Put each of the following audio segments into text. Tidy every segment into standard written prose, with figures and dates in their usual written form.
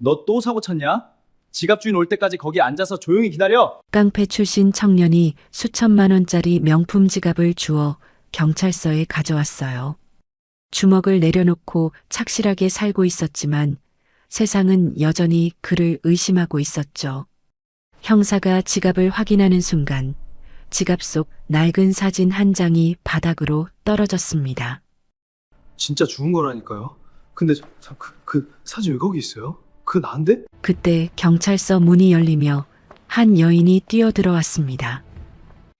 너 또 사고 쳤냐? 지갑 주인 올 때까지 거기 앉아서 조용히 기다려. 깡패 출신 청년이 수천만 원짜리 명품 지갑을 주워 경찰서에 가져왔어요. 주먹을 내려놓고 착실하게 살고 있었지만 세상은 여전히 그를 의심하고 있었죠. 형사가 지갑을 확인하는 순간 지갑 속 낡은 사진 한 장이 바닥으로 떨어졌습니다. 진짜 죽은 거라니까요. 근데 그 사진 왜 거기 있어요? 그거 나인데? 그때 경찰서 문이 열리며 한 여인이 뛰어들어왔습니다.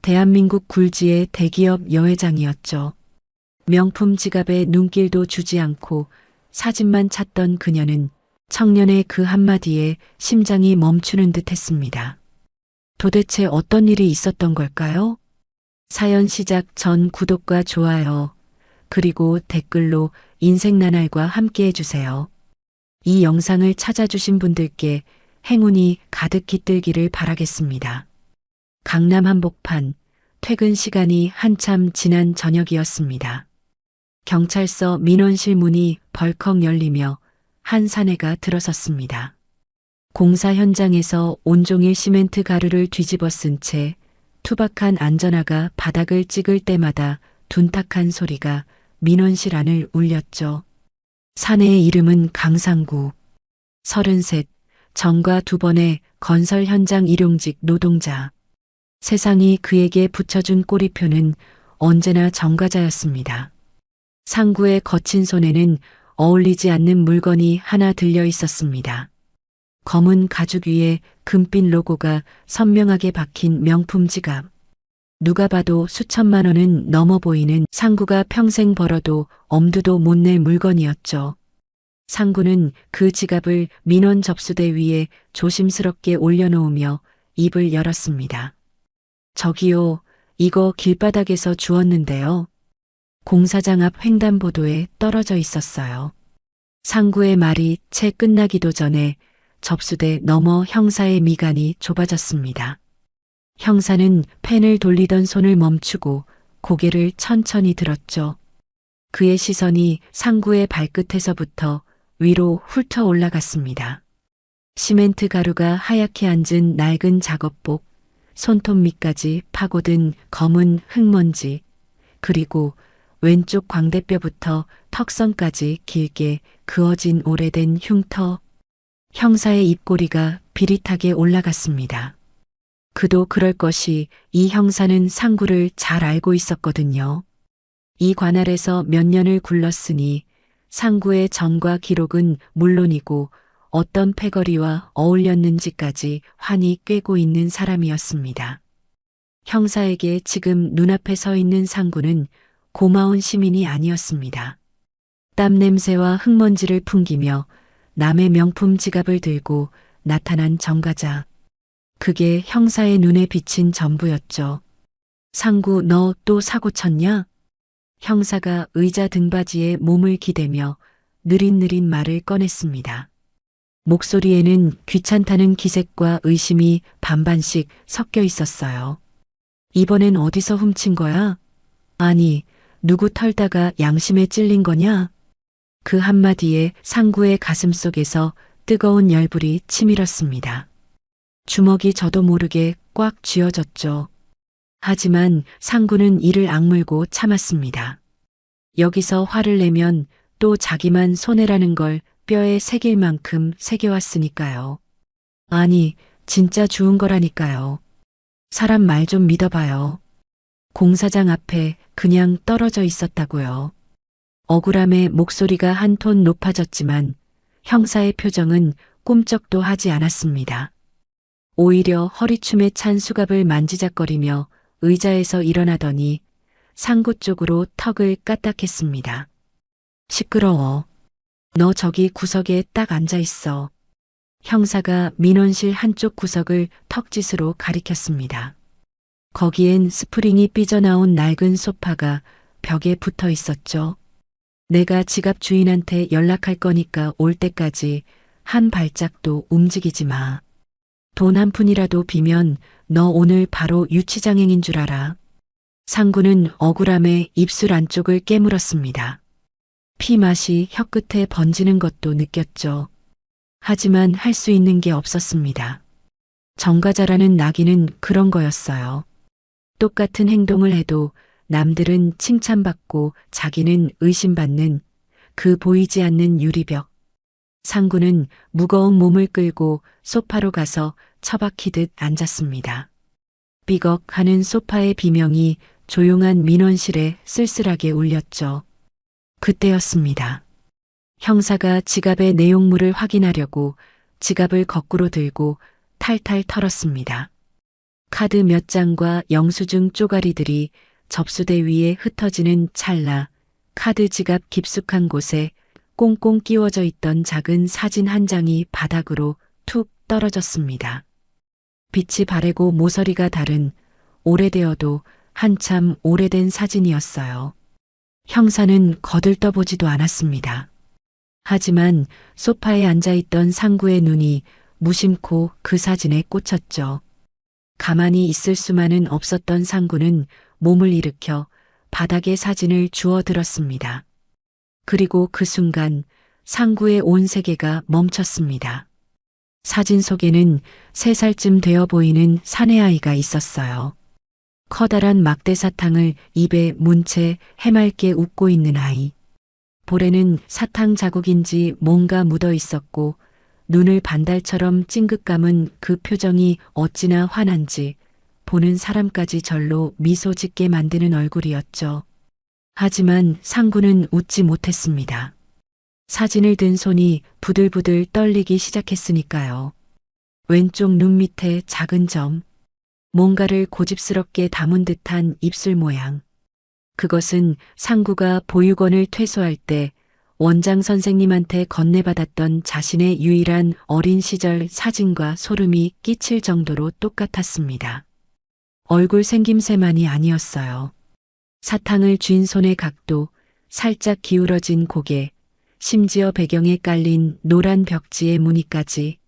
대한민국 굴지의 대기업 여회장이었죠. 명품 지갑에 눈길도 주지 않고 사진만 찾던 그녀는 청년의 그 한마디에 심장이 멈추는 듯 했습니다. 도대체 어떤 일이 있었던 걸까요? 사연 시작 전 구독과 좋아요, 그리고 댓글로 인생 나날과 함께 해주세요. 이 영상을 찾아주신 분들께 행운이 가득 깃들기를 바라겠습니다. 강남 한복판, 퇴근 시간이 한참 지난 저녁이었습니다. 경찰서 민원실 문이 벌컥 열리며 한 사내가 들어섰습니다. 공사 현장에서 온종일 시멘트 가루를 뒤집어 쓴 채 투박한 안전화가 바닥을 찍을 때마다 둔탁한 소리가 민원실 안을 울렸죠. 사내의 이름은 강상구. 33, 전과 2번의 건설 현장 일용직 노동자. 세상이 그에게 붙여준 꼬리표는 언제나 정과자였습니다. 상구의 거친 손에는 어울리지 않는 물건이 하나 들려 있었습니다. 검은 가죽 위에 금빛 로고가 선명하게 박힌 명품 지갑. 누가 봐도 수천만 원은 넘어 보이는 상구가 평생 벌어도 엄두도 못 낼 물건이었죠. 상구는 그 지갑을 민원 접수대 위에 조심스럽게 올려놓으며 입을 열었습니다. 저기요, 이거 길바닥에서 주웠는데요. 공사장 앞 횡단보도에 떨어져 있었어요. 상구의 말이 채 끝나기도 전에 접수대 너머 형사의 미간이 좁아졌습니다. 형사는 펜을 돌리던 손을 멈추고 고개를 천천히 들었죠. 그의 시선이 상구의 발끝에서부터 위로 훑어 올라갔습니다. 시멘트 가루가 하얗게 앉은 낡은 작업복, 손톱 밑까지 파고든 검은 흙먼지, 그리고 왼쪽 광대뼈부터 턱선까지 길게 그어진 오래된 흉터. 형사의 입꼬리가 비릿하게 올라갔습니다. 그도 그럴 것이 이 형사는 상구를 잘 알고 있었거든요. 이 관할에서 몇 년을 굴렀으니 상구의 전과 기록은 물론이고 어떤 패거리와 어울렸는지까지 환히 꿰고 있는 사람이었습니다. 형사에게 지금 눈앞에 서 있는 상구는 고마운 시민이 아니었습니다. 땀 냄새와 흙먼지를 풍기며 남의 명품 지갑을 들고 나타난 정가자. 그게 형사의 눈에 비친 전부였죠. 상구, 너 또 사고 쳤냐? 형사가 의자 등받이에 몸을 기대며 느릿느릿 말을 꺼냈습니다. 목소리에는 귀찮다는 기색과 의심이 반반씩 섞여 있었어요. 이번엔 어디서 훔친 거야? 아니, 누구 털다가 양심에 찔린 거냐? 그 한마디에 상구의 가슴 속에서 뜨거운 열불이 치밀었습니다. 주먹이 저도 모르게 꽉 쥐어졌죠. 하지만 상구는 이를 악물고 참았습니다. 여기서 화를 내면 또 자기만 손해라는 걸 뼈에 새길 만큼 새겨왔으니까요. 아니, 진짜 주운 거라니까요. 사람 말 좀 믿어봐요. 공사장 앞에 그냥 떨어져 있었다고요. 억울함에 목소리가 한 톤 높아졌지만 형사의 표정은 꿈쩍도 하지 않았습니다. 오히려 허리춤에 찬 수갑을 만지작거리며 의자에서 일어나더니 상구 쪽으로 턱을 까딱했습니다. 시끄러워. 너 저기 구석에 딱 앉아 있어. 형사가 민원실 한쪽 구석을 턱짓으로 가리켰습니다. 거기엔 스프링이 삐져나온 낡은 소파가 벽에 붙어 있었죠. 내가 지갑 주인한테 연락할 거니까 올 때까지 한 발짝도 움직이지 마. 돈 한 푼이라도 비면 너 오늘 바로 유치장애인 줄 알아. 상구는 억울함에 입술 안쪽을 깨물었습니다. 피 맛이 혀끝에 번지는 것도 느꼈죠. 하지만 할 수 있는 게 없었습니다. 정과자라는 낙인은 그런 거였어요. 똑같은 행동을 해도 남들은 칭찬받고 자기는 의심받는 그 보이지 않는 유리벽. 상구는 무거운 몸을 끌고 소파로 가서 처박히듯 앉았습니다. 삐걱하는 소파의 비명이 조용한 민원실에 쓸쓸하게 울렸죠. 그때였습니다. 형사가 지갑의 내용물을 확인하려고 지갑을 거꾸로 들고 탈탈 털었습니다. 카드 몇 장과 영수증 쪼가리들이 접수대 위에 흩어지는 찰나 카드 지갑 깊숙한 곳에 꽁꽁 끼워져 있던 작은 사진 한 장이 바닥으로 툭 떨어졌습니다. 빛이 바래고 모서리가 다른 오래되어도 한참 오래된 사진이었어요. 형사는 거들떠보지도 않았습니다. 하지만 소파에 앉아있던 상구의 눈이 무심코 그 사진에 꽂혔죠. 가만히 있을 수만은 없었던 상구는 몸을 일으켜 바닥에 사진을 주워들었습니다. 그리고 그 순간 상구의 온 세계가 멈췄습니다. 사진 속에는 3살쯤 되어 보이는 사내아이가 있었어요. 커다란 막대 사탕을 입에 문 채 해맑게 웃고 있는 아이. 볼에는 사탕 자국인지 뭔가 묻어 있었고 눈을 반달처럼 찡긋 감은 그 표정이 어찌나 환한지 보는 사람까지 절로 미소 짓게 만드는 얼굴이었죠. 하지만 상구는 웃지 못했습니다. 사진을 든 손이 부들부들 떨리기 시작했으니까요. 왼쪽 눈 밑에 작은 점, 뭔가를 고집스럽게 담은 듯한 입술 모양. 그것은 상구가 보육원을 퇴소할 때 원장 선생님한테 건네받았던 자신의 유일한 어린 시절 사진과 소름이 끼칠 정도로 똑같았습니다. 얼굴 생김새만이 아니었어요. 사탕을 쥔 손의 각도, 살짝 기울어진 고개, 심지어 배경에 깔린 노란 벽지의 무늬까지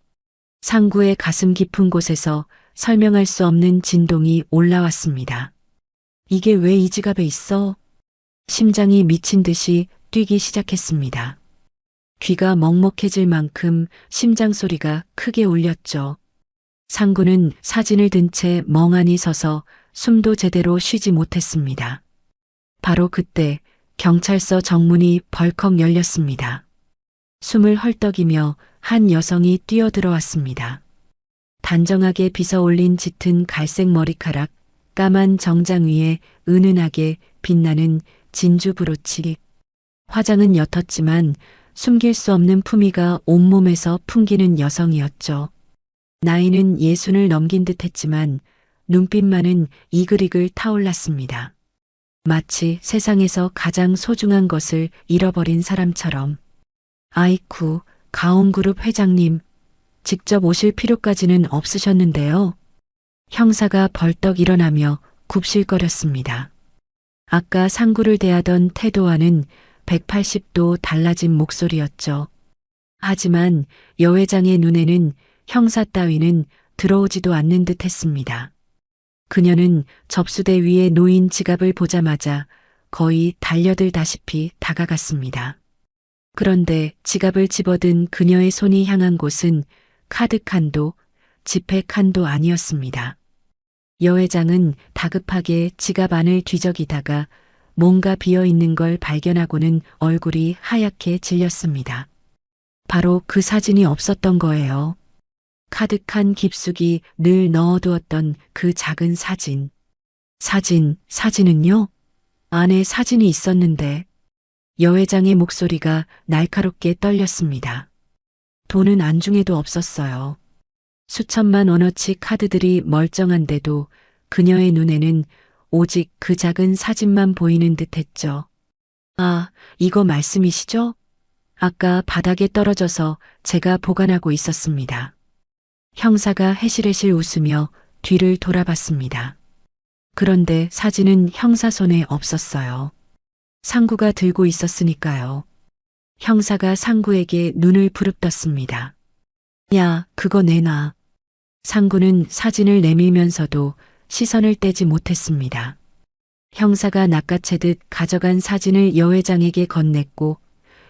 상구의 가슴 깊은 곳에서 설명할 수 없는 진동이 올라왔습니다. 이게 왜 이 지갑에 있어? 심장이 미친 듯이 뛰기 시작했습니다. 귀가 먹먹해질 만큼 심장 소리가 크게 울렸죠. 상구는 사진을 든 채 멍하니 서서 숨도 제대로 쉬지 못했습니다. 바로 그때 경찰서 정문이 벌컥 열렸습니다. 숨을 헐떡이며 한 여성이 뛰어들어왔습니다. 단정하게 빗어올린 짙은 갈색 머리카락, 까만 정장 위에 은은하게 빛나는 진주 브로치. 화장은 옅었지만 숨길 수 없는 품위가 온몸에서 풍기는 여성이었죠. 나이는 60을 넘긴 듯 했지만 눈빛만은 이글이글 타올랐습니다. 마치 세상에서 가장 소중한 것을 잃어버린 사람처럼. 아이쿠, 가온그룹 회장님, 직접 오실 필요까지는 없으셨는데요. 형사가 벌떡 일어나며 굽실거렸습니다. 아까 상구를 대하던 태도와는 180도 달라진 목소리였죠. 하지만 여 회장의 눈에는 형사 따위는 들어오지도 않는 듯 했습니다. 그녀는 접수대 위에 놓인 지갑을 보자마자 거의 달려들다시피 다가갔습니다. 그런데 지갑을 집어든 그녀의 손이 향한 곳은 카드 칸도, 지폐 칸도 아니었습니다. 여 회장은 다급하게 지갑 안을 뒤적이다가 뭔가 비어있는 걸 발견하고는 얼굴이 하얗게 질렸습니다. 바로 그 사진이 없었던 거예요. 카드칸 깊숙이 늘 넣어두었던 그 작은 사진. 사진은요? 안에 사진이 있었는데 여 회장의 목소리가 날카롭게 떨렸습니다. 돈은 안중에도 없었어요. 수천만 원어치 카드들이 멀쩡한데도 그녀의 눈에는 오직 그 작은 사진만 보이는 듯 했죠. 아, 이거 말씀이시죠? 아까 바닥에 떨어져서 제가 보관하고 있었습니다. 형사가 해실해실 웃으며 뒤를 돌아봤습니다. 그런데 사진은 형사 손에 없었어요. 상구가 들고 있었으니까요. 형사가 상구에게 눈을 부릅떴습니다. 야, 그거 내놔. 상구는 사진을 내밀면서도 시선을 떼지 못했습니다. 형사가 낚아채듯 가져간 사진을 여 회장에게 건넸고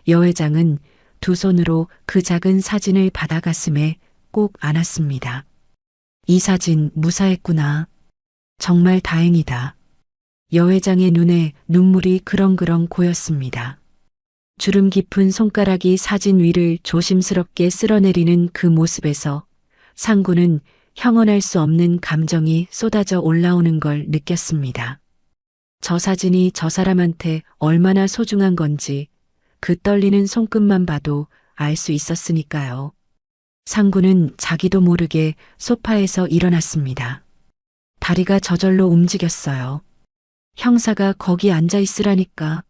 여 회장은 두 손으로 그 작은 사진을 받아 가슴에 꼭 안았습니다. 이 사진 무사했구나. 정말 다행이다. 여 회장의 눈에 눈물이 그렁그렁 고였습니다. 주름 깊은 손가락이 사진 위를 조심스럽게 쓸어내리는 그 모습에서 상구는 형언할 수 없는 감정이 쏟아져 올라오는 걸 느꼈습니다. 저 사진이 저 사람한테 얼마나 소중한 건지 그 떨리는 손끝만 봐도 알 수 있었으니까요. 상구는 자기도 모르게 소파에서 일어났습니다. 다리가 저절로 움직였어요. 형사가 거기 앉아 있으라니까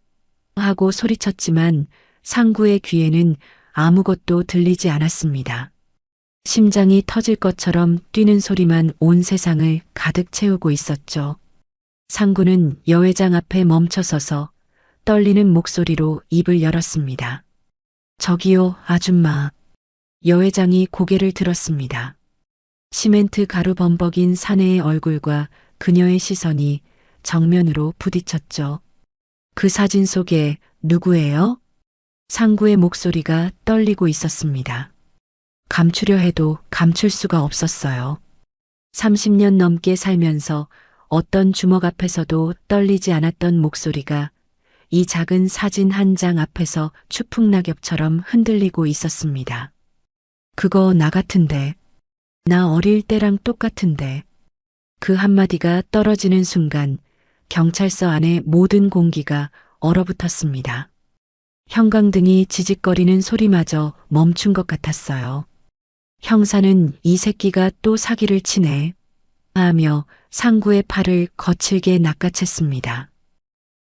하고 소리쳤지만 상구의 귀에는 아무것도 들리지 않았습니다. 심장이 터질 것처럼 뛰는 소리만 온 세상을 가득 채우고 있었죠. 상구는 여 회장 앞에 멈춰서서 떨리는 목소리로 입을 열었습니다. 저기요, 아줌마. 여 회장이 고개를 들었습니다. 시멘트 가루 범벅인 사내의 얼굴과 그녀의 시선이 정면으로 부딪혔죠. 그 사진 속에 누구예요? 상구의 목소리가 떨리고 있었습니다. 감추려 해도 감출 수가 없었어요. 30년 넘게 살면서 어떤 주먹 앞에서도 떨리지 않았던 목소리가 이 작은 사진 한 장 앞에서 추풍낙엽처럼 흔들리고 있었습니다. 그거 나 같은데. 나 어릴 때랑 똑같은데. 그 한마디가 떨어지는 순간 경찰서 안의 모든 공기가 얼어붙었습니다. 형광등이 지직거리는 소리마저 멈춘 것 같았어요. 형사는 이 새끼가 또 사기를 치네 하며 상구의 팔을 거칠게 낚아챘습니다.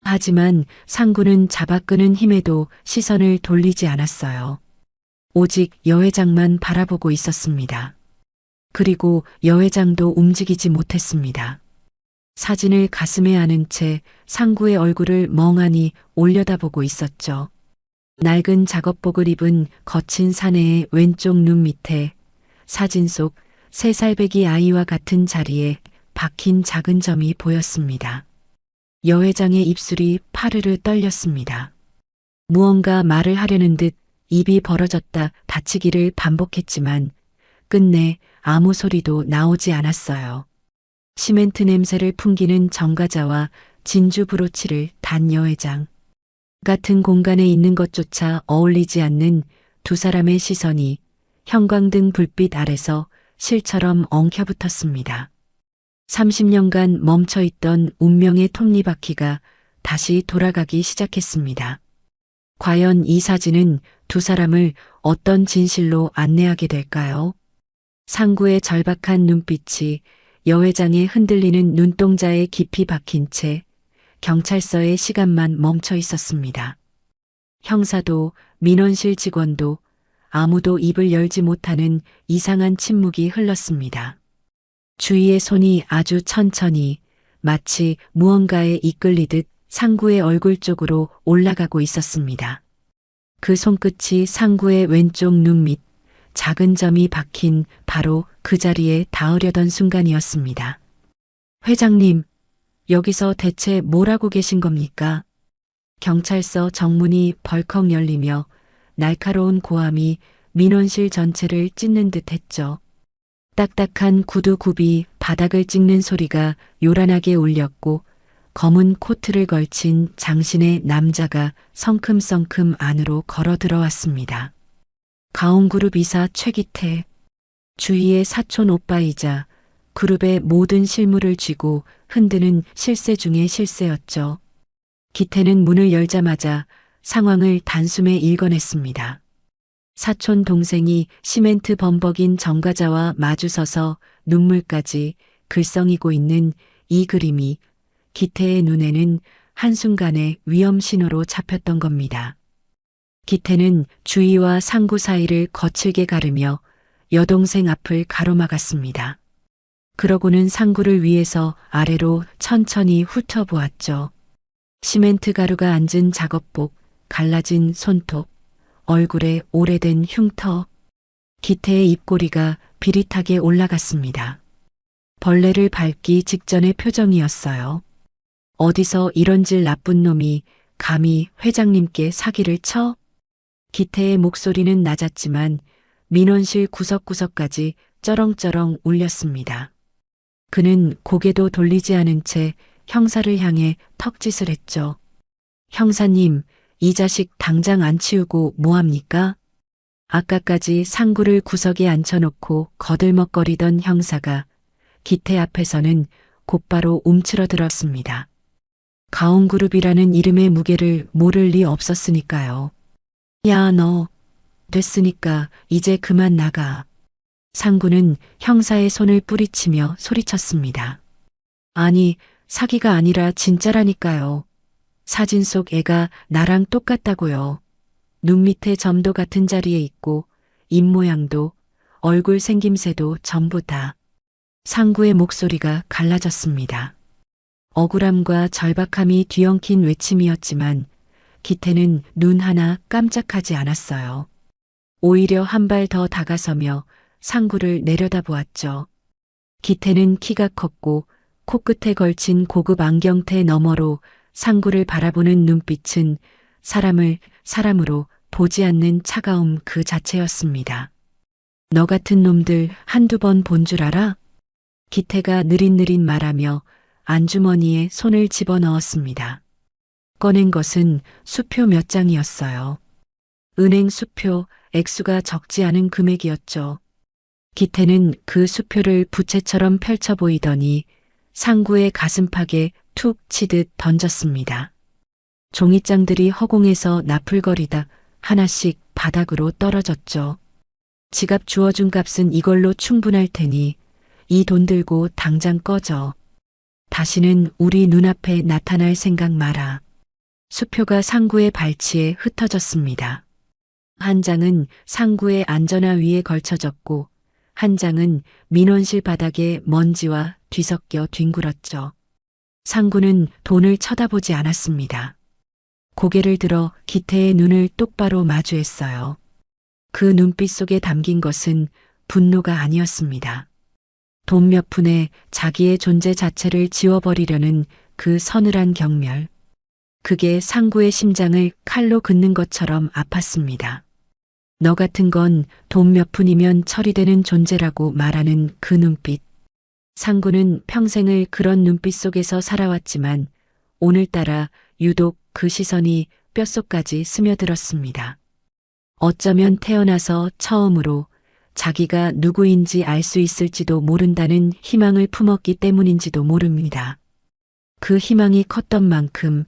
하지만 상구는 잡아끄는 힘에도 시선을 돌리지 않았어요. 오직 여 회장만 바라보고 있었습니다. 그리고 여 회장도 움직이지 못했습니다. 사진을 가슴에 안은 채 상구의 얼굴을 멍하니 올려다보고 있었죠. 낡은 작업복을 입은 거친 사내의 왼쪽 눈 밑에 사진 속 3살배기 아이와 같은 자리에 박힌 작은 점이 보였습니다. 여 회장의 입술이 파르르 떨렸습니다. 무언가 말을 하려는 듯 입이 벌어졌다 닫히기를 반복했지만 끝내 아무 소리도 나오지 않았어요. 시멘트 냄새를 풍기는 정과자와 진주 브로치를 단 여 회장. 같은 공간에 있는 것조차 어울리지 않는 두 사람의 시선이 형광등 불빛 아래서 실처럼 엉켜붙었습니다. 30년간 멈춰있던 운명의 톱니바퀴가 다시 돌아가기 시작했습니다. 과연 이 사진은 두 사람을 어떤 진실로 안내하게 될까요? 상구의 절박한 눈빛이 여 회장의 흔들리는 눈동자에 깊이 박힌 채 경찰서의 시간만 멈춰 있었습니다. 형사도 민원실 직원도 아무도 입을 열지 못하는 이상한 침묵이 흘렀습니다. 주위의 손이 아주 천천히 마치 무언가에 이끌리듯 상구의 얼굴 쪽으로 올라가고 있었습니다. 그 손끝이 상구의 왼쪽 눈 밑 작은 점이 박힌 바로 그 자리에 닿으려던 순간이었습니다. 회장님, 여기서 대체 뭘 하고 계신 겁니까? 경찰서 정문이 벌컥 열리며 날카로운 고함이 민원실 전체를 찢는 듯 했죠. 딱딱한 구두 굽이 바닥을 찍는 소리가 요란하게 울렸고 검은 코트를 걸친 장신의 남자가 성큼성큼 안으로 걸어 들어왔습니다. 가온그룹 이사 최기태, 주위의 사촌 오빠이자 그룹의 모든 실무를 쥐고 흔드는 실세 중의 실세였죠. 기태는 문을 열자마자 상황을 단숨에 읽어냈습니다. 사촌 동생이 시멘트 범벅인 정과자와 마주서서 눈물까지 글썽이고 있는 이 그림이 기태의 눈에는 한순간에 위험 신호로 잡혔던 겁니다. 기태는 주위와 상구 사이를 거칠게 가르며 여동생 앞을 가로막았습니다. 그러고는 상구를 위에서 아래로 천천히 훑어보았죠. 시멘트 가루가 앉은 작업복, 갈라진 손톱, 얼굴에 오래된 흉터, 기태의 입꼬리가 비릿하게 올라갔습니다. 벌레를 밟기 직전의 표정이었어요. 어디서 이런 질 나쁜 놈이 감히 회장님께 사기를 쳐? 기태의 목소리는 낮았지만 민원실 구석구석까지 쩌렁쩌렁 울렸습니다. 그는 고개도 돌리지 않은 채 형사를 향해 턱짓을 했죠. 형사님, 이 자식 당장 안 치우고 뭐합니까? 아까까지 상구를 구석에 앉혀놓고 거들먹거리던 형사가 기태 앞에서는 곧바로 움츠러들었습니다. 가온그룹이라는 이름의 무게를 모를 리 없었으니까요. 야, 너 됐으니까 이제 그만 나가. 상구는 형사의 손을 뿌리치며 소리쳤습니다. 아니, 사기가 아니라 진짜라니까요. 사진 속 애가 나랑 똑같다고요. 눈 밑에 점도 같은 자리에 있고 입 모양도 얼굴 생김새도 전부 다. 상구의 목소리가 갈라졌습니다. 억울함과 절박함이 뒤엉킨 외침이었지만 기태는 눈 하나 깜짝하지 않았어요. 오히려 한 발 더 다가서며 상구를 내려다보았죠. 기태는 키가 컸고 코끝에 걸친 고급 안경테 너머로 상구를 바라보는 눈빛은 사람을 사람으로 보지 않는 차가움 그 자체였습니다. 너 같은 놈들 한두 번 본 줄 알아? 기태가 느릿느릿 말하며 안주머니에 손을 집어넣었습니다. 꺼낸 것은 수표 몇 장이었어요. 은행 수표, 액수가 적지 않은 금액이었죠. 기태는 그 수표를 부채처럼 펼쳐 보이더니 상구의 가슴팍에 툭 치듯 던졌습니다. 종이장들이 허공에서 나풀거리다 하나씩 바닥으로 떨어졌죠. 지갑 주워준 값은 이걸로 충분할 테니 이 돈 들고 당장 꺼져. 다시는 우리 눈앞에 나타날 생각 마라. 수표가 상구의 발치에 흩어졌습니다. 한 장은 상구의 안전화 위에 걸쳐졌고 한 장은 민원실 바닥에 먼지와 뒤섞여 뒹굴었죠. 상구는 돈을 쳐다보지 않았습니다. 고개를 들어 기태의 눈을 똑바로 마주했어요. 그 눈빛 속에 담긴 것은 분노가 아니었습니다. 돈 몇 푼에 자기의 존재 자체를 지워버리려는 그 서늘한 경멸. 그게 상구의 심장을 칼로 긋는 것처럼 아팠습니다. 너 같은 건 돈 몇 푼이면 처리되는 존재라고 말하는 그 눈빛. 상구는 평생을 그런 눈빛 속에서 살아왔지만 오늘따라 유독 그 시선이 뼛속까지 스며들었습니다. 어쩌면 태어나서 처음으로 자기가 누구인지 알 수 있을지도 모른다는 희망을 품었기 때문인지도 모릅니다. 그 희망이 컸던 만큼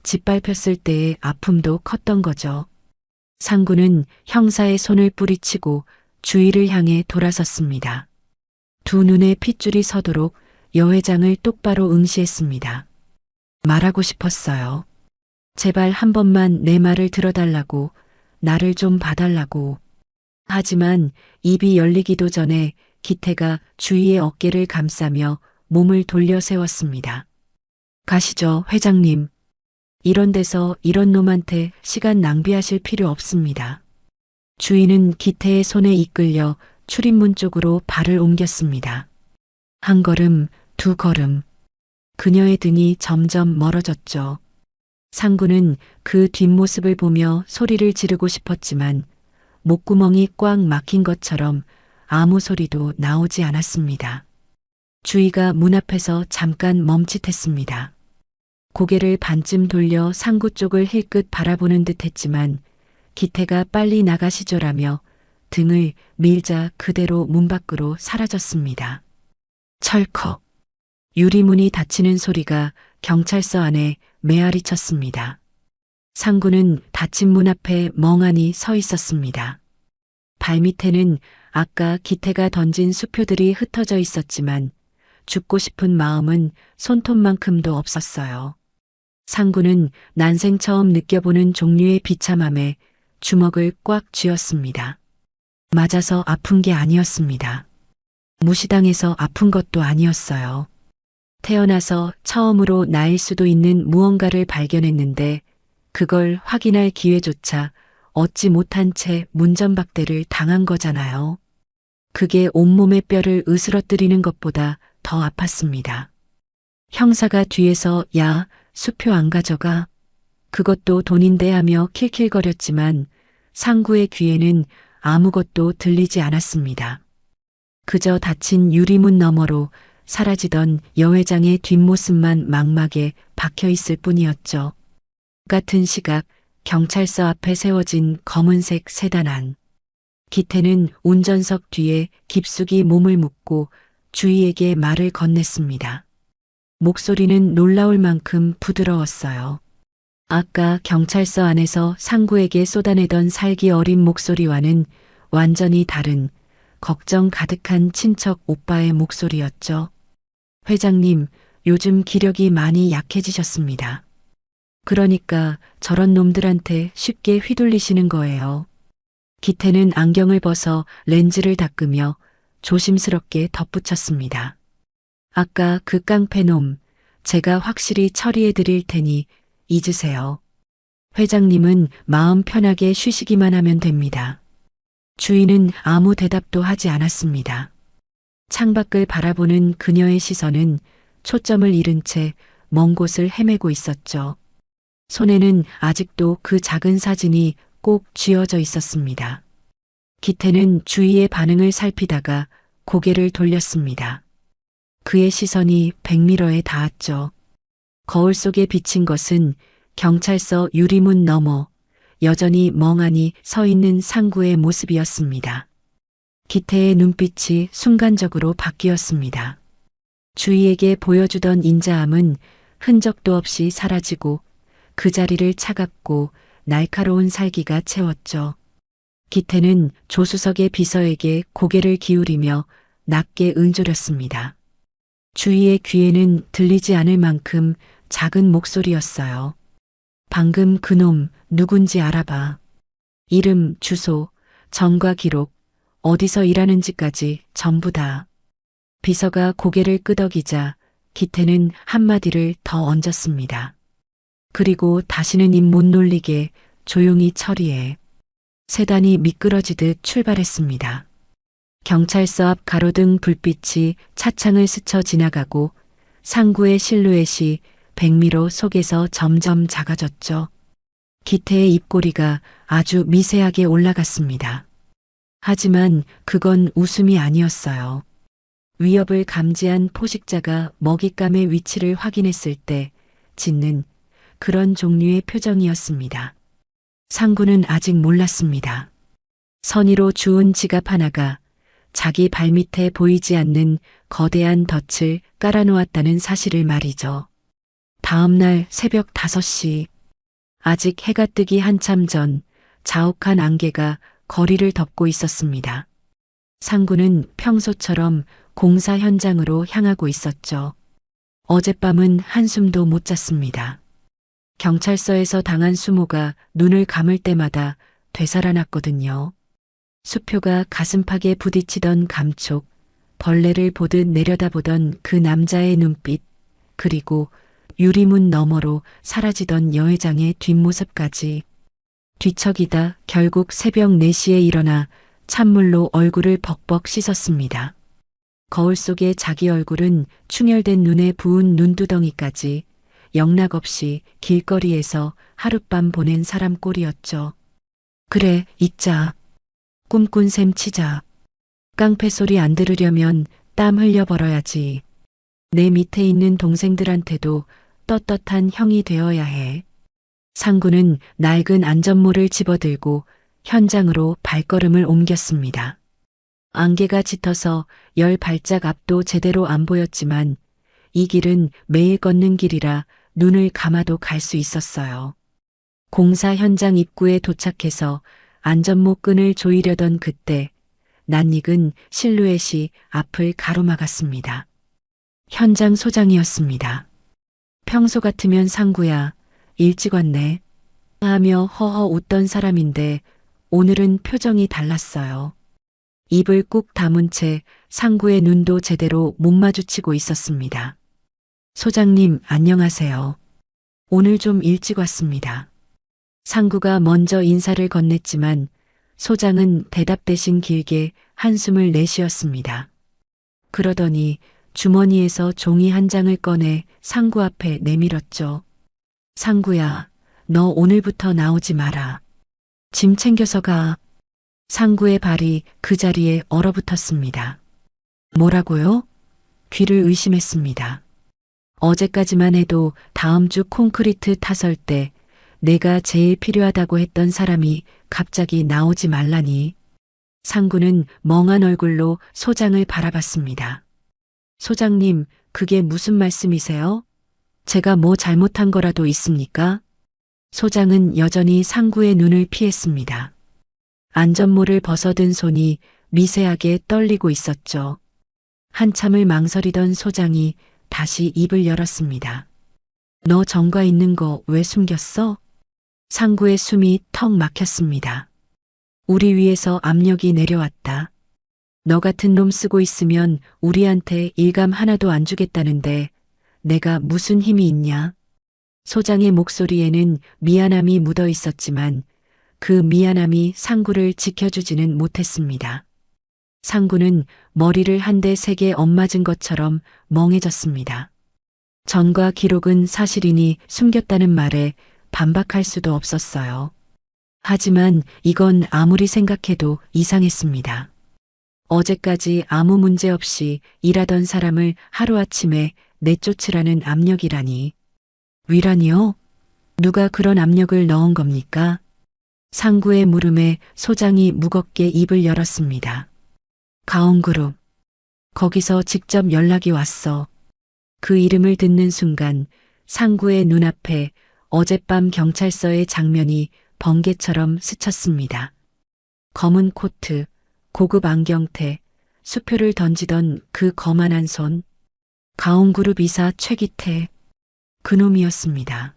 짓밟혔을 때의 아픔도 컸던 거죠. 상구는 형사의 손을 뿌리치고 주위를 향해 돌아섰습니다. 두 눈에 핏줄이 서도록 여 회장을 똑바로 응시했습니다. 말하고 싶었어요. 제발 한 번만 내 말을 들어달라고, 나를 좀 봐달라고. 하지만 입이 열리기도 전에 기태가 주위의 어깨를 감싸며 몸을 돌려 세웠습니다. 가시죠, 회장님. 이런 데서 이런 놈한테 시간 낭비하실 필요 없습니다. 주인은 기태의 손에 이끌려 출입문 쪽으로 발을 옮겼습니다. 한 걸음, 두 걸음. 그녀의 등이 점점 멀어졌죠. 상구는 그 뒷모습을 보며 소리를 지르고 싶었지만 목구멍이 꽉 막힌 것처럼 아무 소리도 나오지 않았습니다. 주희가 문 앞에서 잠깐 멈칫했습니다. 고개를 반쯤 돌려 상구 쪽을 힐끗 바라보는 듯 했지만 기태가 빨리 나가시죠라며 등을 밀자 그대로 문 밖으로 사라졌습니다. 철컥. 유리문이 닫히는 소리가 경찰서 안에 메아리 쳤습니다. 상구는 닫힌 문 앞에 멍하니 서 있었습니다. 발밑에는 아까 기태가 던진 수표들이 흩어져 있었지만 죽고 싶은 마음은 손톱만큼도 없었어요. 상구는 난생 처음 느껴보는 종류의 비참함에 주먹을 꽉 쥐었습니다. 맞아서 아픈 게 아니었습니다. 무시당해서 아픈 것도 아니었어요. 태어나서 처음으로 나일 수도 있는 무언가를 발견했는데 그걸 확인할 기회조차 얻지 못한 채 문전박대를 당한 거잖아요. 그게 온몸의 뼈를 으스러뜨리는 것보다 더 아팠습니다. 형사가 뒤에서 야, 수표 안 가져가. 그것도 돈인데 하며 킬킬거렸지만 상구의 귀에는 아무것도 들리지 않았습니다. 그저 닫힌 유리문 너머로 사라지던 여회장의 뒷모습만 망막에 박혀 있을 뿐이었죠. 같은 시각 경찰서 앞에 세워진 검은색 세단 안. 기태는 운전석 뒤에 깊숙이 몸을 묻고 주희에게 말을 건넸습니다. 목소리는 놀라울 만큼 부드러웠어요. 아까 경찰서 안에서 상구에게 쏟아내던 살기 어린 목소리와는 완전히 다른 걱정 가득한 친척 오빠의 목소리였죠. 회장님, 요즘 기력이 많이 약해지셨습니다. 그러니까 저런 놈들한테 쉽게 휘둘리시는 거예요. 기태는 안경을 벗어 렌즈를 닦으며 조심스럽게 덧붙였습니다. 아까 그 깡패놈, 제가 확실히 처리해 드릴 테니 잊으세요. 회장님은 마음 편하게 쉬시기만 하면 됩니다. 주인은 아무 대답도 하지 않았습니다. 창밖을 바라보는 그녀의 시선은 초점을 잃은 채 먼 곳을 헤매고 있었죠. 손에는 아직도 그 작은 사진이 꼭 쥐어져 있었습니다. 기태는 주위의 반응을 살피다가 고개를 돌렸습니다. 그의 시선이 백미러에 닿았죠. 거울 속에 비친 것은 경찰서 유리문 너머 여전히 멍하니 서 있는 상구의 모습이었습니다. 기태의 눈빛이 순간적으로 바뀌었습니다. 주위에게 보여주던 인자함은 흔적도 없이 사라지고 그 자리를 차갑고 날카로운 살기가 채웠죠. 기태는 조수석의 비서에게 고개를 기울이며 낮게 응조렸습니다. 주위의 귀에는 들리지 않을 만큼 작은 목소리였어요. 방금 그놈 누군지 알아봐. 이름, 주소, 전과 기록, 어디서 일하는지까지 전부 다. 비서가 고개를 끄덕이자 기태는 한마디를 더 얹었습니다. 그리고 다시는 입 못 놀리게 조용히 처리해. 세단이 미끄러지듯 출발했습니다. 경찰서 앞 가로등 불빛이 차창을 스쳐 지나가고 상구의 실루엣이 백미로 속에서 점점 작아졌죠. 기태의 입꼬리가 아주 미세하게 올라갔습니다. 하지만 그건 웃음이 아니었어요. 위협을 감지한 포식자가 먹잇감의 위치를 확인했을 때 짓는 그런 종류의 표정이었습니다. 상구는 아직 몰랐습니다. 선의로 주운 지갑 하나가 자기 발밑에 보이지 않는 거대한 덫을 깔아놓았다는 사실을 말이죠. 다음 날 새벽 5시, 아직 해가 뜨기 한참 전 자욱한 안개가 거리를 덮고 있었습니다. 상구는 평소처럼 공사 현장으로 향하고 있었죠. 어젯밤은 한숨도 못 잤습니다. 경찰서에서 당한 수모가 눈을 감을 때마다 되살아났거든요. 수표가 가슴팍에 부딪히던 감촉, 벌레를 보듯 내려다보던 그 남자의 눈빛, 그리고 유리문 너머로 사라지던 여회장의 뒷모습까지. 뒤척이다 결국 새벽 4시에 일어나 찬물로 얼굴을 벅벅 씻었습니다. 거울 속의 자기 얼굴은 충혈된 눈에 부은 눈두덩이까지 영락없이 길거리에서 하룻밤 보낸 사람 꼴이었죠. 그래, 잊자. 꿈꾼 셈 치자. 깡패 소리 안 들으려면 땀 흘려 벌어야지. 내 밑에 있는 동생들한테도 떳떳한 형이 되어야 해. 상구는 낡은 안전모를 집어들고 현장으로 발걸음을 옮겼습니다. 안개가 짙어서 10발짝 앞도 제대로 안 보였지만 이 길은 매일 걷는 길이라 눈을 감아도 갈 수 있었어요. 공사 현장 입구에 도착해서 안전모 끈을 조이려던 그때 낯익은 실루엣이 앞을 가로막았습니다. 현장 소장이었습니다. 평소 같으면 상구야, 일찍 왔네 하며 허허 웃던 사람인데 오늘은 표정이 달랐어요. 입을 꾹 다문 채 상구의 눈도 제대로 못 마주치고 있었습니다. 소장님, 안녕하세요. 오늘 좀 일찍 왔습니다. 상구가 먼저 인사를 건넸지만 소장은 대답 대신 길게 한숨을 내쉬었습니다. 그러더니 주머니에서 종이 한 장을 꺼내 상구 앞에 내밀었죠. 상구야, 너 오늘부터 나오지 마라. 짐 챙겨서 가. 상구의 발이 그 자리에 얼어붙었습니다. 뭐라고요? 귀를 의심했습니다. 어제까지만 해도 다음 주 콘크리트 타설 때 내가 제일 필요하다고 했던 사람이 갑자기 나오지 말라니. 상구는 멍한 얼굴로 소장을 바라봤습니다. 소장님, 그게 무슨 말씀이세요? 제가 뭐 잘못한 거라도 있습니까? 소장은 여전히 상구의 눈을 피했습니다. 안전모를 벗어든 손이 미세하게 떨리고 있었죠. 한참을 망설이던 소장이 다시 입을 열었습니다. 너 정가 있는 거 왜 숨겼어? 상구의 숨이 턱 막혔습니다. 우리 위에서 압력이 내려왔다. 너 같은 놈 쓰고 있으면 우리한테 일감 하나도 안 주겠다는데 내가 무슨 힘이 있냐? 소장의 목소리에는 미안함이 묻어 있었지만 그 미안함이 상구를 지켜주지는 못했습니다. 상구는 머리를 한 대 세게 엇맞은 것처럼 멍해졌습니다. 전과 기록은 사실이니 숨겼다는 말에 반박할 수도 없었어요. 하지만 이건 아무리 생각해도 이상했습니다. 어제까지 아무 문제 없이 일하던 사람을 하루아침에 내쫓으라는 압력이라니. 위라니요? 누가 그런 압력을 넣은 겁니까? 상구의 물음에 소장이 무겁게 입을 열었습니다. 가온그룹. 거기서 직접 연락이 왔어. 그 이름을 듣는 순간 상구의 눈앞에 어젯밤 경찰서의 장면이 번개처럼 스쳤습니다. 검은 코트, 고급 안경테, 수표를 던지던 그 거만한 손. 가온그룹 이사 최기태. 그놈이었습니다.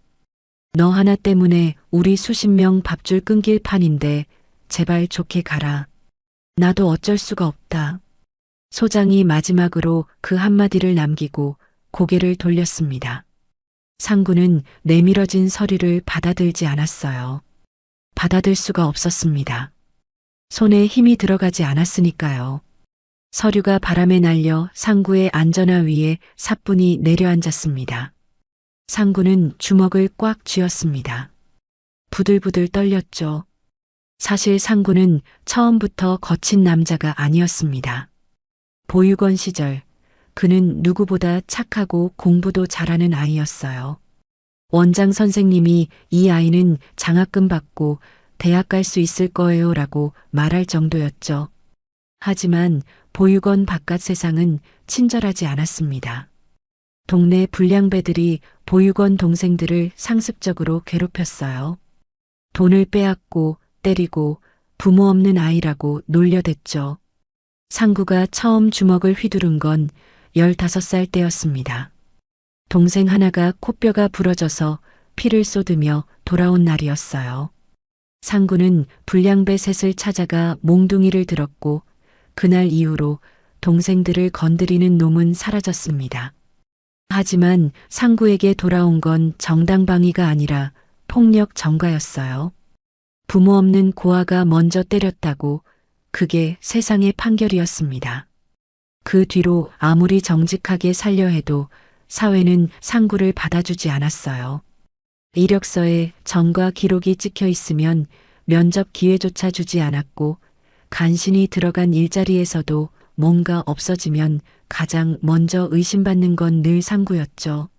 너 하나 때문에 우리 수십 명 밥줄 끊길 판인데 제발 좋게 가라. 나도 어쩔 수가 없다. 소장이 마지막으로 그 한마디를 남기고 고개를 돌렸습니다. 상구는 내밀어진 서류를 받아들지 않았어요. 받아들 수가 없었습니다. 손에 힘이 들어가지 않았으니까요. 서류가 바람에 날려 상구의 안전화 위에 사뿐히 내려앉았습니다. 상구는 주먹을 꽉 쥐었습니다. 부들부들 떨렸죠. 사실 상구는 처음부터 거친 남자가 아니었습니다. 보육원 시절 그는 누구보다 착하고 공부도 잘하는 아이였어요. 원장 선생님이 이 아이는 장학금 받고 대학 갈 수 있을 거예요 라고 말할 정도였죠. 하지만 보육원 바깥 세상은 친절하지 않았습니다. 동네 불량배들이 보육원 동생들을 상습적으로 괴롭혔어요. 돈을 빼앗고 때리고 부모 없는 아이라고 놀려댔죠. 상구가 처음 주먹을 휘두른 건 15살 때였습니다. 동생 하나가 코뼈가 부러져서 피를 쏟으며 돌아온 날이었어요. 상구는 불량배 셋을 찾아가 몽둥이를 들었고 그날 이후로 동생들을 건드리는 놈은 사라졌습니다. 하지만 상구에게 돌아온 건 정당방위가 아니라 폭력 전가였어요. 부모 없는 고아가 먼저 때렸다고 그게 세상의 판결이었습니다. 그 뒤로 아무리 정직하게 살려 해도 사회는 상구를 받아주지 않았어요. 이력서에 전과 기록이 찍혀 있으면 면접 기회조차 주지 않았고 간신히 들어간 일자리에서도 뭔가 없어지면 가장 먼저 의심받는 건 늘 상구였죠.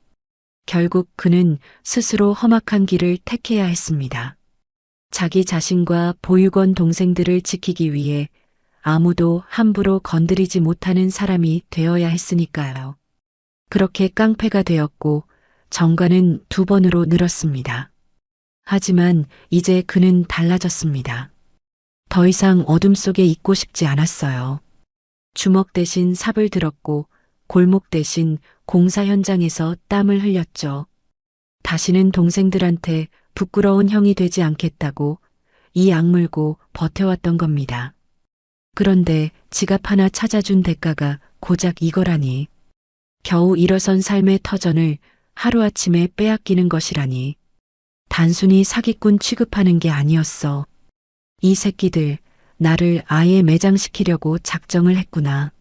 결국 그는 스스로 험악한 길을 택해야 했습니다. 자기 자신과 보육원 동생들을 지키기 위해 아무도 함부로 건드리지 못하는 사람이 되어야 했으니까요. 그렇게 깡패가 되었고 정가는 2번으로 늘었습니다. 하지만 이제 그는 달라졌습니다. 더 이상 어둠 속에 있고 싶지 않았어요. 주먹 대신 삽을 들었고 골목 대신 공사 현장에서 땀을 흘렸죠. 다시는 동생들한테 부끄러운 형이 되지 않겠다고 이 악물고 버텨왔던 겁니다. 그런데 지갑 하나 찾아준 대가가 고작 이거라니. 겨우 일어선 삶의 터전을 하루아침에 빼앗기는 것이라니. 단순히 사기꾼 취급하는 게 아니었어. 이 새끼들 나를 아예 매장시키려고 작정을 했구나.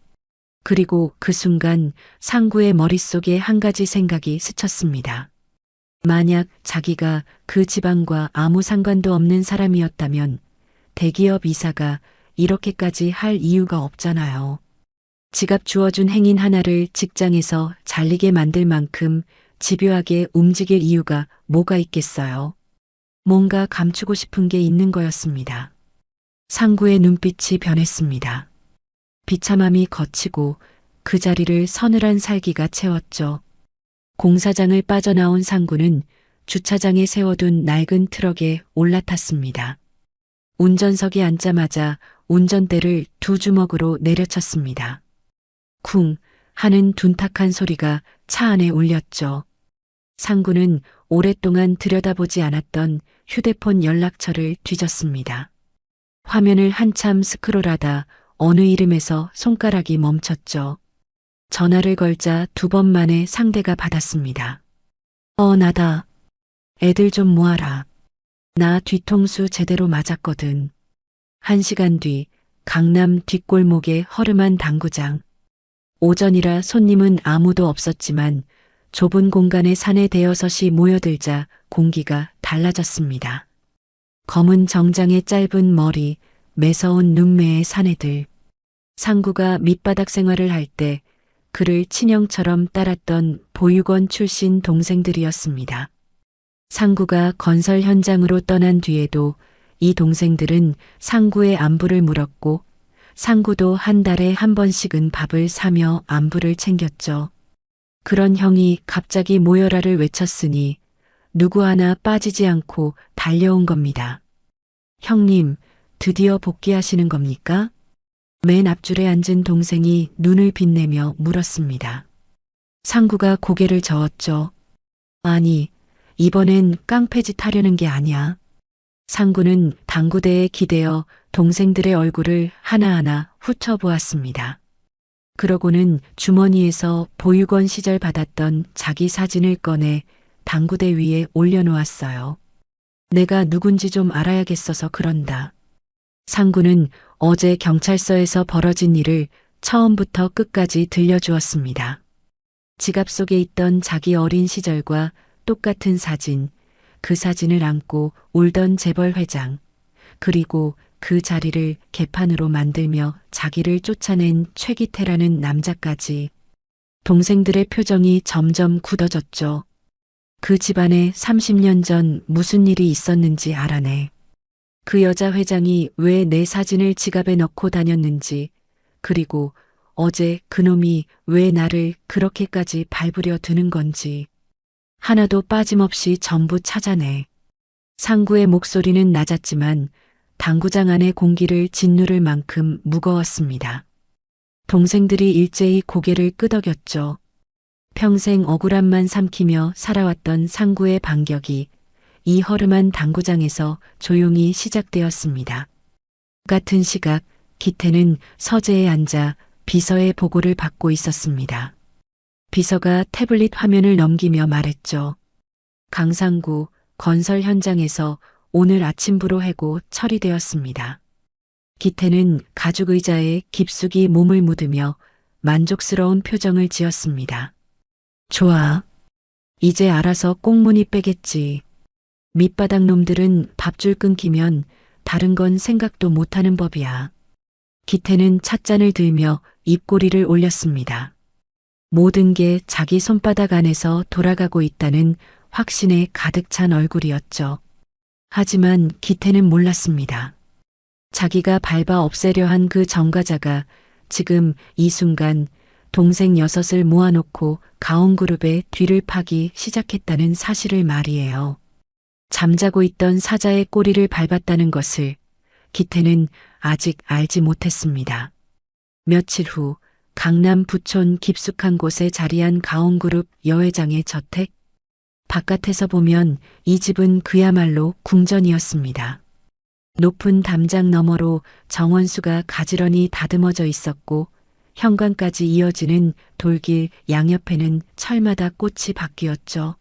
그리고 그 순간 상구의 머릿속에 한 가지 생각이 스쳤습니다. 만약 자기가 그 집안과 아무 상관도 없는 사람이었다면 대기업 이사가 이렇게까지 할 이유가 없잖아요. 지갑 주워준 행인 하나를 직장에서 잘리게 만들 만큼 집요하게 움직일 이유가 뭐가 있겠어요. 뭔가 감추고 싶은 게 있는 거였습니다. 상구의 눈빛이 변했습니다. 비참함이 걷히고 그 자리를 서늘한 살기가 채웠죠. 공사장을 빠져나온 상구는 주차장에 세워둔 낡은 트럭에 올라탔습니다. 운전석에 앉자마자 운전대를 두 주먹으로 내려쳤습니다. 쿵 하는 둔탁한 소리가 차 안에 울렸죠. 상구는 오랫동안 들여다보지 않았던 휴대폰 연락처를 뒤졌습니다. 화면을 한참 스크롤하다 어느 이름에서 손가락이 멈췄죠. 전화를 걸자 2번 만에 상대가 받았습니다. 나다. 애들 좀 모아라. 나 뒤통수 제대로 맞았거든. 1시간 뒤 강남 뒷골목의 허름한 당구장. 오전이라 손님은 아무도 없었지만 좁은 공간에 사내 대여섯이 모여들자 공기가 달라졌습니다. 검은 정장의 짧은 머리, 매서운 눈매의 사내들. 상구가 밑바닥 생활을 할 때 그를 친형처럼 따랐던 보육원 출신 동생들이었습니다. 상구가 건설 현장으로 떠난 뒤에도 이 동생들은 상구의 안부를 물었고 상구도 한 달에 한 번씩은 밥을 사며 안부를 챙겼죠. 그런 형이 갑자기 모여라를 외쳤으니 누구 하나 빠지지 않고 달려온 겁니다. 형님, 드디어 복귀하시는 겁니까? 맨 앞줄에 앉은 동생이 눈을 빛내며 물었습니다. 상구가 고개를 저었죠. 아니, 이번엔 깡패짓 하려는 게 아니야. 상구는 당구대에 기대어 동생들의 얼굴을 하나하나 훑어보았습니다. 그러고는 주머니에서 보육원 시절 받았던 자기 사진을 꺼내 당구대 위에 올려놓았어요. 내가 누군지 좀 알아야겠어서 그런다. 상구는 어제 경찰서에서 벌어진 일을 처음부터 끝까지 들려주었습니다. 지갑 속에 있던 자기 어린 시절과 똑같은 사진, 그 사진을 안고 울던 재벌 회장, 그리고 그 자리를 개판으로 만들며 자기를 쫓아낸 최기태라는 남자까지. 동생들의 표정이 점점 굳어졌죠. 그 집안에 30년 전 무슨 일이 있었는지 알아내. 그 여자 회장이 왜 내 사진을 지갑에 넣고 다녔는지, 그리고 어제 그놈이 왜 나를 그렇게까지 밟으려 드는 건지. 하나도 빠짐없이 전부 찾아내. 상구의 목소리는 낮았지만 당구장 안의 공기를 짓누를 만큼 무거웠습니다. 동생들이 일제히 고개를 끄덕였죠. 평생 억울함만 삼키며 살아왔던 상구의 반격이 이 허름한 당구장에서 조용히 시작되었습니다. 같은 시각 기태는 서재에 앉아 비서의 보고를 받고 있었습니다. 비서가 태블릿 화면을 넘기며 말했죠. 강상구 건설 현장에서 오늘 아침부로 해고 처리되었습니다. 기태는 가죽 의자에 깊숙이 몸을 묻으며 만족스러운 표정을 지었습니다. 좋아. 이제 알아서 꽁무니 빼겠지. 밑바닥 놈들은 밥줄 끊기면 다른 건 생각도 못하는 법이야. 기태는 찻잔을 들며 입꼬리를 올렸습니다. 모든 게 자기 손바닥 안에서 돌아가고 있다는 확신에 가득 찬 얼굴이었죠. 하지만 기태는 몰랐습니다. 자기가 밟아 없애려 한 그 정과자가 지금 이 순간 동생 6을 모아놓고 가온그룹의 뒤를 파기 시작했다는 사실을 말이에요. 잠자고 있던 사자의 꼬리를 밟았다는 것을 기태는 아직 알지 못했습니다. 며칠 후 강남 부촌 깊숙한 곳에 자리한 가온그룹 여회장의 저택. 바깥에서 보면 이 집은 그야말로 궁전이었습니다. 높은 담장 너머로 정원수가 가지런히 다듬어져 있었고 현관까지 이어지는 돌길 양옆에는 철마다 꽃이 바뀌었죠.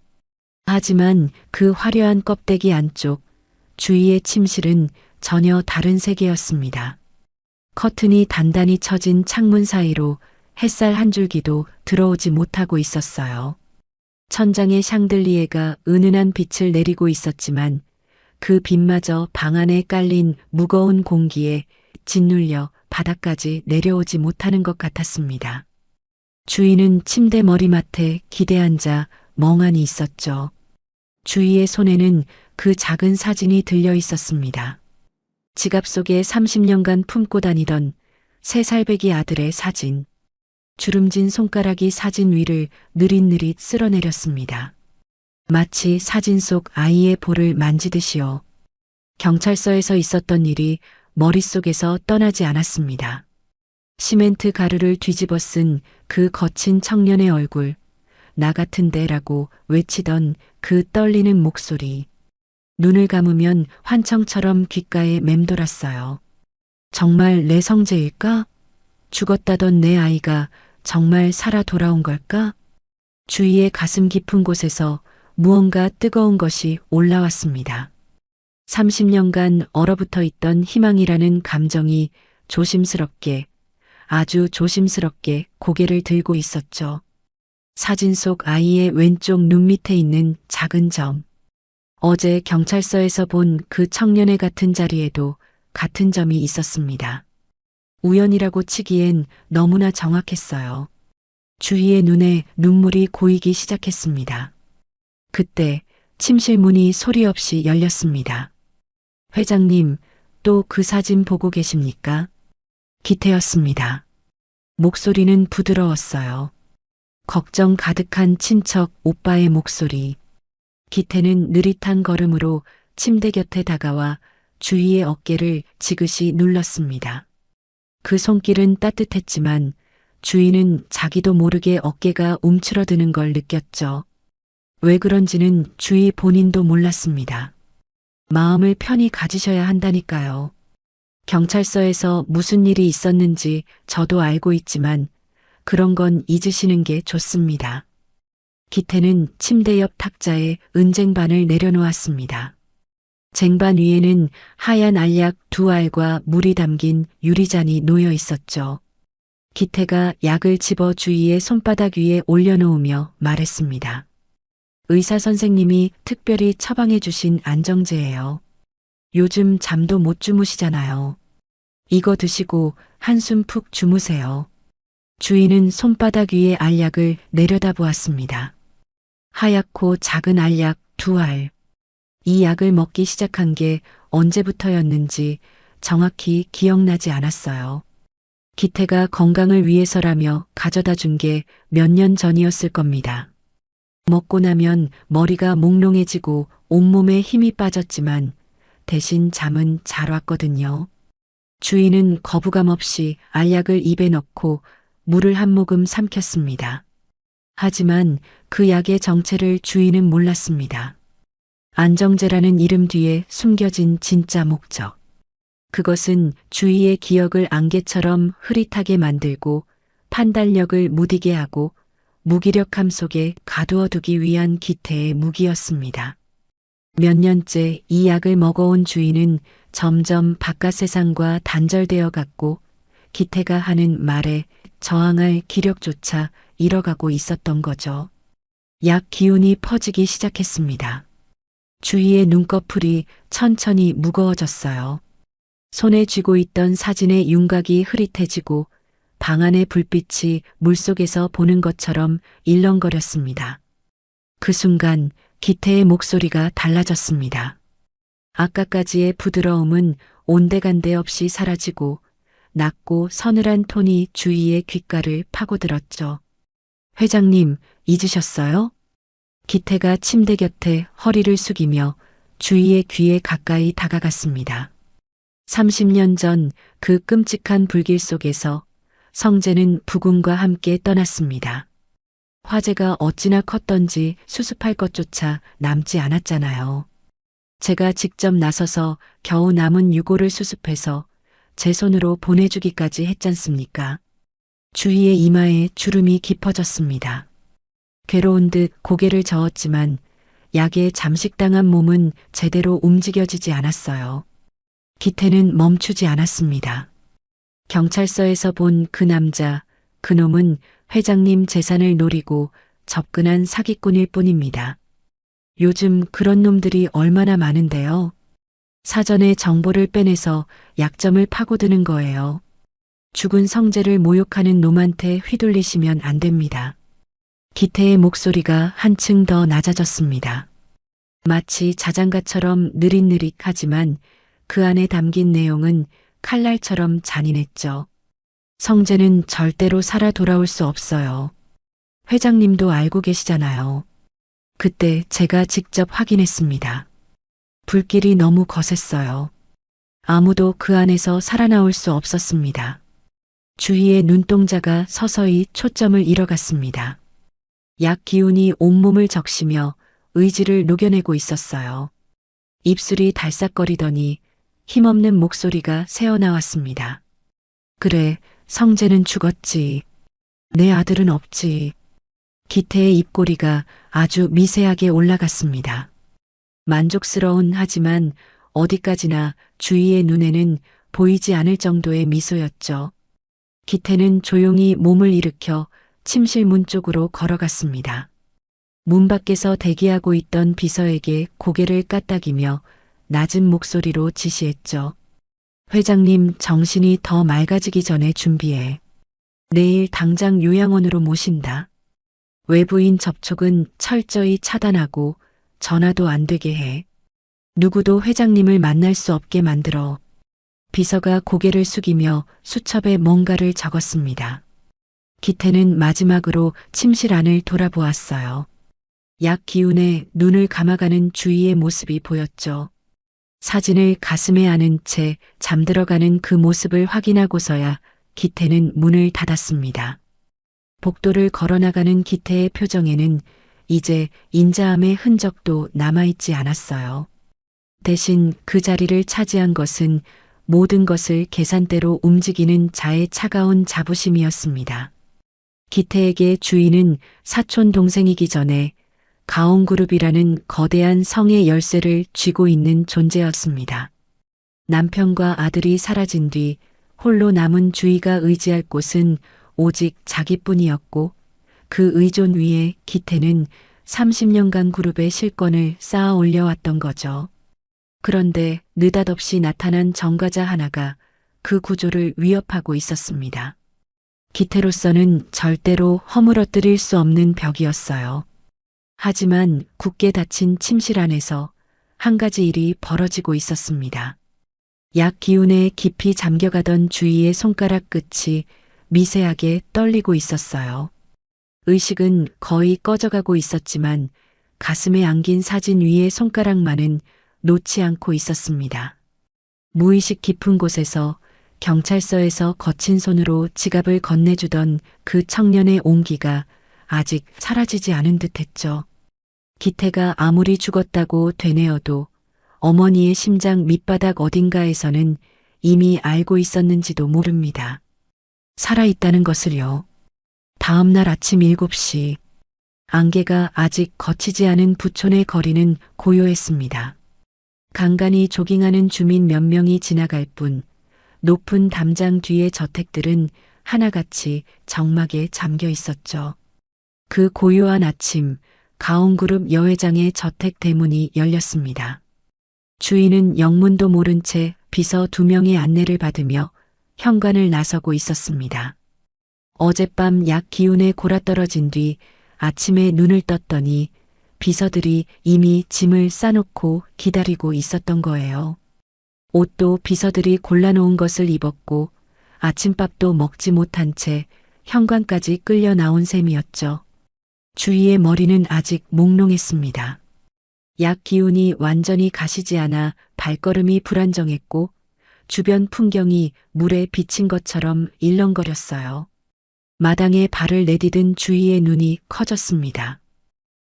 하지만 그 화려한 껍데기 안쪽 주위의 침실은 전혀 다른 세계였습니다. 커튼이 단단히 쳐진 창문 사이로 햇살 한 줄기도 들어오지 못하고 있었어요. 천장에 샹들리에가 은은한 빛을 내리고 있었지만 그 빛마저 방 안에 깔린 무거운 공기에 짓눌려 바닥까지 내려오지 못하는 것 같았습니다. 주인은 침대 머리맡에 기대앉아 멍하니 있었죠. 주희의 손에는 그 작은 사진이 들려 있었습니다. 지갑 속에 30년간 품고 다니던 3살배기 아들의 사진. 주름진 손가락이 사진 위를 느릿느릿 쓸어내렸습니다. 마치 사진 속 아이의 볼을 만지듯이요. 경찰서에서 있었던 일이 머릿속에서 떠나지 않았습니다. 시멘트 가루를 뒤집어 쓴 그 거친 청년의 얼굴, 나 같은데라고 외치던 그 떨리는 목소리. 눈을 감으면 환청처럼 귓가에 맴돌았어요. 정말 내 성재일까? 죽었다던 내 아이가 정말 살아 돌아온 걸까? 주위의 가슴 깊은 곳에서 무언가 뜨거운 것이 올라왔습니다. 30년간 얼어붙어 있던 희망이라는 감정이 조심스럽게, 아주 조심스럽게 고개를 들고 있었죠. 사진 속 아이의 왼쪽 눈 밑에 있는 작은 점. 어제 경찰서에서 본 그 청년의 같은 자리에도 같은 점이 있었습니다. 우연이라고 치기엔 너무나 정확했어요. 주희의 눈에 눈물이 고이기 시작했습니다. 그때 침실 문이 소리 없이 열렸습니다. 회장님, 또 그 사진 보고 계십니까? 기태였습니다. 목소리는 부드러웠어요. 걱정 가득한 친척 오빠의 목소리. 기태는 느릿한 걸음으로 침대 곁에 다가와 주희의 어깨를 지그시 눌렀습니다. 그 손길은 따뜻했지만 주희는 자기도 모르게 어깨가 움츠러드는 걸 느꼈죠. 왜 그런지는 주희 본인도 몰랐습니다. 마음을 편히 가지셔야 한다니까요. 경찰서에서 무슨 일이 있었는지 저도 알고 있지만 그런 건 잊으시는 게 좋습니다. 기태는 침대 옆 탁자에 은쟁반을 내려놓았습니다. 쟁반 위에는 하얀 알약 2알과 물이 담긴 유리잔이 놓여 있었죠. 기태가 약을 집어 주희의 손바닥 위에 올려놓으며 말했습니다. 의사 선생님이 특별히 처방해 주신 안정제예요. 요즘 잠도 못 주무시잖아요. 이거 드시고 한숨 푹 주무세요. 주희는 손바닥 위의 알약을 내려다보았습니다. 하얗고 작은 알약 2알. 이 약을 먹기 시작한 게 언제부터였는지 정확히 기억나지 않았어요. 기태가 건강을 위해서라며 가져다 준 게 몇 년 전이었을 겁니다. 먹고 나면 머리가 몽롱해지고 온몸에 힘이 빠졌지만 대신 잠은 잘 왔거든요. 주희는 거부감 없이 알약을 입에 넣고 물을 한 모금 삼켰습니다. 하지만 그 약의 정체를 주희는 몰랐습니다. 안정제라는 이름 뒤에 숨겨진 진짜 목적. 그것은 주희의 기억을 안개처럼 흐릿하게 만들고 판단력을 무디게 하고 무기력함 속에 가두어두기 위한 기태의 무기였습니다. 몇 년째 이 약을 먹어온 주희는 점점 바깥 세상과 단절되어 갔고 기태가 하는 말에 저항할 기력조차 잃어가고 있었던 거죠. 약 기운이 퍼지기 시작했습니다. 주희의 눈꺼풀이 천천히 무거워졌어요. 손에 쥐고 있던 사진의 윤곽이 흐릿해지고 방 안의 불빛이 물속에서 보는 것처럼 일렁거렸습니다. 그 순간 기태의 목소리가 달라졌습니다. 아까까지의 부드러움은 온데간데 없이 사라지고 낮고 서늘한 톤이 주희의 귓가를 파고들었죠. 회장님, 잊으셨어요? 기태가 침대 곁에 허리를 숙이며 주희의 귀에 가까이 다가갔습니다. 30년 전 그 끔찍한 불길 속에서 성재는 부군과 함께 떠났습니다. 화재가 어찌나 컸던지 수습할 것조차 남지 않았잖아요. 제가 직접 나서서 겨우 남은 유골을 수습해서 제 손으로 보내주기까지 했잖습니까? 주희의 이마에 주름이 깊어졌습니다. 괴로운 듯 고개를 저었지만 약에 잠식당한 몸은 제대로 움직여지지 않았어요. 기태는 멈추지 않았습니다. 경찰서에서 본 그 남자, 그놈은 회장님 재산을 노리고 접근한 사기꾼일 뿐입니다. 요즘 그런 놈들이 얼마나 많은데요. 사전에 정보를 빼내서 약점을 파고드는 거예요. 죽은 성재를 모욕하는 놈한테 휘둘리시면 안 됩니다. 기태의 목소리가 한층 더 낮아졌습니다. 마치 자장가처럼 느릿느릿하지만 그 안에 담긴 내용은 칼날처럼 잔인했죠. 성재는 절대로 살아 돌아올 수 없어요. 회장님도 알고 계시잖아요. 그때 제가 직접 확인했습니다. 불길이 너무 거셌어요. 아무도 그 안에서 살아나올 수 없었습니다. 주위의 눈동자가 서서히 초점을 잃어갔습니다. 약 기운이 온몸을 적시며 의지를 녹여내고 있었어요. 입술이 달싹거리더니 힘없는 목소리가 새어나왔습니다. 그래, 성재는 죽었지. 내 아들은 없지. 기태의 입꼬리가 아주 미세하게 올라갔습니다. 만족스러운 하지만 어디까지나 주위의 눈에는 보이지 않을 정도의 미소였죠. 기태는 조용히 몸을 일으켜 침실 문 쪽으로 걸어갔습니다. 문 밖에서 대기하고 있던 비서에게 고개를 까딱이며 낮은 목소리로 지시했죠. 회장님, 정신이 더 맑아지기 전에 준비해. 내일 당장 요양원으로 모신다. 외부인 접촉은 철저히 차단하고 전화도 안 되게 해. 누구도 회장님을 만날 수 없게 만들어. 비서가 고개를 숙이며 수첩에 뭔가를 적었습니다. 기태는 마지막으로 침실 안을 돌아보았어요. 약 기운에 눈을 감아가는 주위의 모습이 보였죠. 사진을 가슴에 안은 채 잠들어가는 그 모습을 확인하고서야 기태는 문을 닫았습니다. 복도를 걸어나가는 기태의 표정에는 이제 인자함의 흔적도 남아있지 않았어요. 대신 그 자리를 차지한 것은 모든 것을 계산대로 움직이는 자의 차가운 자부심이었습니다. 기태에게 주인은 사촌 동생이기 전에 가온그룹이라는 거대한 성의 열쇠를 쥐고 있는 존재였습니다. 남편과 아들이 사라진 뒤 홀로 남은 주위가 의지할 곳은 오직 자기뿐이었고 그 의존 위에 기태는 30년간 그룹의 실권을 쌓아 올려왔던 거죠. 그런데 느닷없이 나타난 정과자 하나가 그 구조를 위협하고 있었습니다. 기태로서는 절대로 허물어뜨릴 수 없는 벽이었어요. 하지만 굳게 닫힌 침실 안에서 한 가지 일이 벌어지고 있었습니다. 약 기운에 깊이 잠겨가던 주위의 손가락 끝이 미세하게 떨리고 있었어요. 의식은 거의 꺼져가고 있었지만 가슴에 안긴 사진 위의 손가락만은 놓지 않고 있었습니다. 무의식 깊은 곳에서 경찰서에서 거친 손으로 지갑을 건네주던 그 청년의 온기가 아직 사라지지 않은 듯했죠. 기태가 아무리 죽었다고 되뇌어도 어머니의 심장 밑바닥 어딘가에서는 이미 알고 있었는지도 모릅니다. 살아있다는 것을요. 다음 날 아침 7시 안개가 아직 거치지 않은 부촌의 거리는 고요했습니다. 간간히 조깅하는 주민 몇 명이 지나갈 뿐 높은 담장 뒤의 저택들은 하나같이 적막에 잠겨 있었죠. 그 고요한 아침 가온그룹 여회장의 저택 대문이 열렸습니다. 주인은 영문도 모른 채 비서 2명의 안내를 받으며 현관을 나서고 있었습니다. 어젯밤 약 기운에 골아떨어진 뒤 아침에 눈을 떴더니 비서들이 이미 짐을 싸놓고 기다리고 있었던 거예요. 옷도 비서들이 골라놓은 것을 입었고 아침밥도 먹지 못한 채 현관까지 끌려 나온 셈이었죠. 주위의 머리는 아직 몽롱했습니다. 약 기운이 완전히 가시지 않아 발걸음이 불안정했고 주변 풍경이 물에 비친 것처럼 일렁거렸어요. 마당에 발을 내디딘 주위의 눈이 커졌습니다.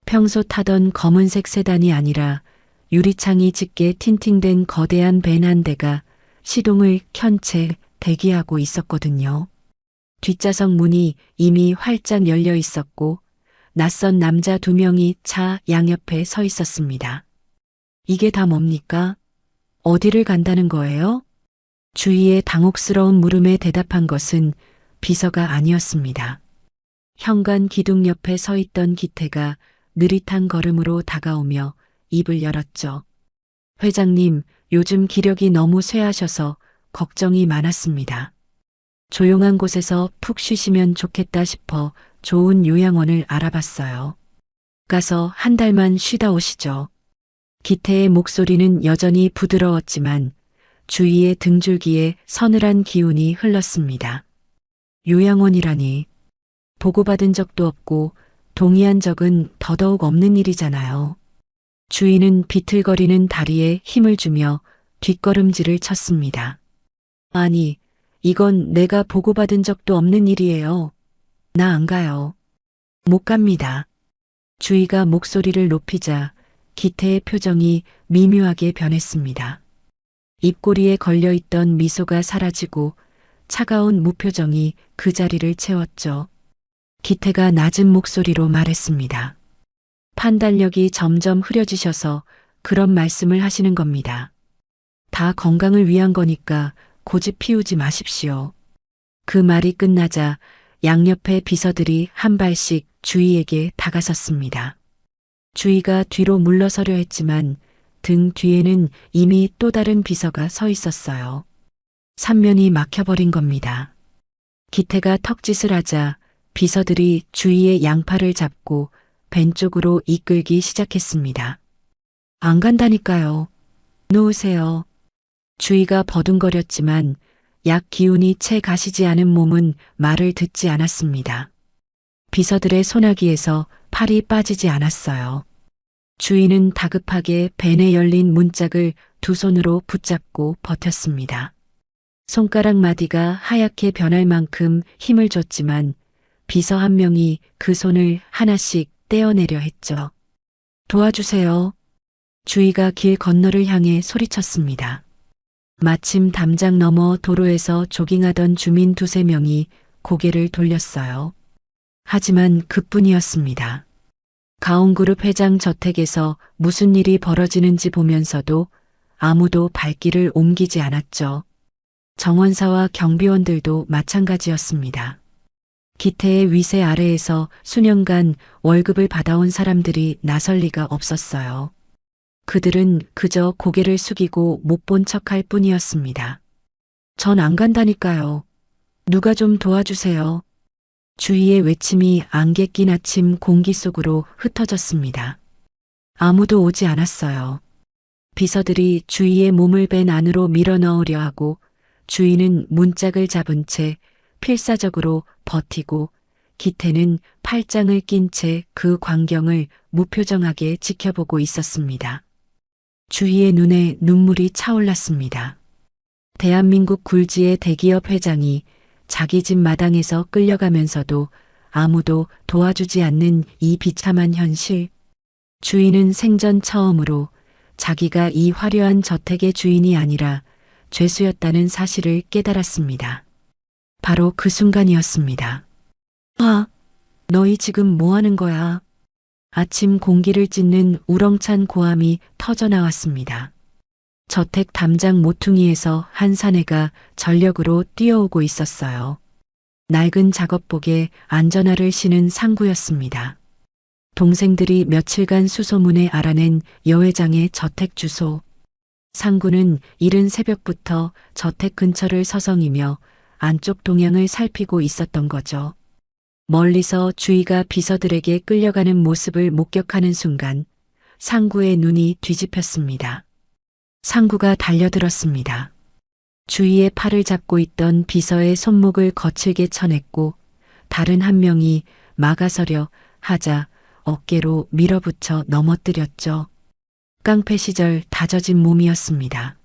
평소 타던 검은색 세단이 아니라 유리창이 짙게 틴팅된 거대한 밴 한 대가 시동을 켠 채 대기하고 있었거든요. 뒷좌석 문이 이미 활짝 열려 있었고 낯선 남자 2명이 차 양옆에 서 있었습니다. 이게 다 뭡니까? 어디를 간다는 거예요? 주위의 당혹스러운 물음에 대답한 것은 비서가 아니었습니다. 현관 기둥 옆에 서 있던 기태가 느릿한 걸음으로 다가오며 입을 열었죠. 회장님, 요즘 기력이 너무 쇠하셔서 걱정이 많았습니다. 조용한 곳에서 푹 쉬시면 좋겠다 싶어 좋은 요양원을 알아봤어요. 가서 한 달만 쉬다 오시죠. 기태의 목소리는 여전히 부드러웠지만 주위의 등줄기에 서늘한 기운이 흘렀습니다. 요양원이라니. 보고받은 적도 없고 동의한 적은 더더욱 없는 일이잖아요. 주인은 비틀거리는 다리에 힘을 주며 뒷걸음질을 쳤습니다. 아니, 이건 내가 보고받은 적도 없는 일이에요. 나 안 가요. 못 갑니다. 주희가 목소리를 높이자 기태의 표정이 미묘하게 변했습니다. 입꼬리에 걸려있던 미소가 사라지고 차가운 무표정이 그 자리를 채웠죠. 기태가 낮은 목소리로 말했습니다. 판단력이 점점 흐려지셔서 그런 말씀을 하시는 겁니다. 다 건강을 위한 거니까 고집 피우지 마십시오. 그 말이 끝나자 양옆의 비서들이 한 발씩 주희에게 다가섰습니다. 주희가 뒤로 물러서려 했지만 등 뒤에는 이미 또 다른 비서가 서 있었어요. 삼면이 막혀버린 겁니다. 기태가 턱짓을 하자 비서들이 주희의 양팔을 잡고 벤 쪽으로 이끌기 시작했습니다. 안 간다니까요. 놓으세요. 주희가 버둥거렸지만 약 기운이 채 가시지 않은 몸은 말을 듣지 않았습니다. 비서들의 소나기에서 팔이 빠지지 않았어요. 주인은 다급하게 벤에 열린 문짝을 두 손으로 붙잡고 버텼습니다. 손가락 마디가 하얗게 변할 만큼 힘을 줬지만 비서 한 명이 그 손을 하나씩 떼어내려 했죠. 도와주세요. 주희가 길 건너를 향해 소리쳤습니다. 마침 담장 너머 도로에서 조깅하던 주민 두세 명이 고개를 돌렸어요. 하지만 그뿐이었습니다. 가온그룹 회장 저택에서 무슨 일이 벌어지는지 보면서도 아무도 발길을 옮기지 않았죠. 정원사와 경비원들도 마찬가지였습니다. 기태의 위세 아래에서 수년간 월급을 받아온 사람들이 나설 리가 없었어요. 그들은 그저 고개를 숙이고 못 본 척할 뿐이었습니다. 전 안 간다니까요. 누가 좀 도와주세요. 주위의 외침이 안개 낀 아침 공기 속으로 흩어졌습니다. 아무도 오지 않았어요. 비서들이 주위의 몸을 벤 안으로 밀어 넣으려 하고 주인은 문짝을 잡은 채 필사적으로 버티고 기태는 팔짱을 낀 채 그 광경을 무표정하게 지켜보고 있었습니다. 주희의 눈에 눈물이 차올랐습니다. 대한민국 굴지의 대기업 회장이 자기 집 마당에서 끌려가면서도 아무도 도와주지 않는 이 비참한 현실. 주인은 생전 처음으로 자기가 이 화려한 저택의 주인이 아니라 죄수였다는 사실을 깨달았습니다. 바로 그 순간이었습니다. 아, 너희 지금 뭐 하는 거야? 아침 공기를 찢는 우렁찬 고함이 터져나왔습니다. 저택 담장 모퉁이에서 한 사내가 전력으로 뛰어오고 있었어요. 낡은 작업복에 안전화를 신은 상구였습니다. 동생들이 며칠간 수소문에 알아낸 여 회장의 저택 주소. 상구는 이른 새벽부터 저택 근처를 서성이며 안쪽 동향을 살피고 있었던 거죠. 멀리서 주희가 비서들에게 끌려가는 모습을 목격하는 순간 상구의 눈이 뒤집혔습니다. 상구가 달려들었습니다. 주희의 팔을 잡고 있던 비서의 손목을 거칠게 쳐냈고 다른 한 명이 막아서려 하자 어깨로 밀어붙여 넘어뜨렸죠. 깡패 시절 다져진 몸이었습니다.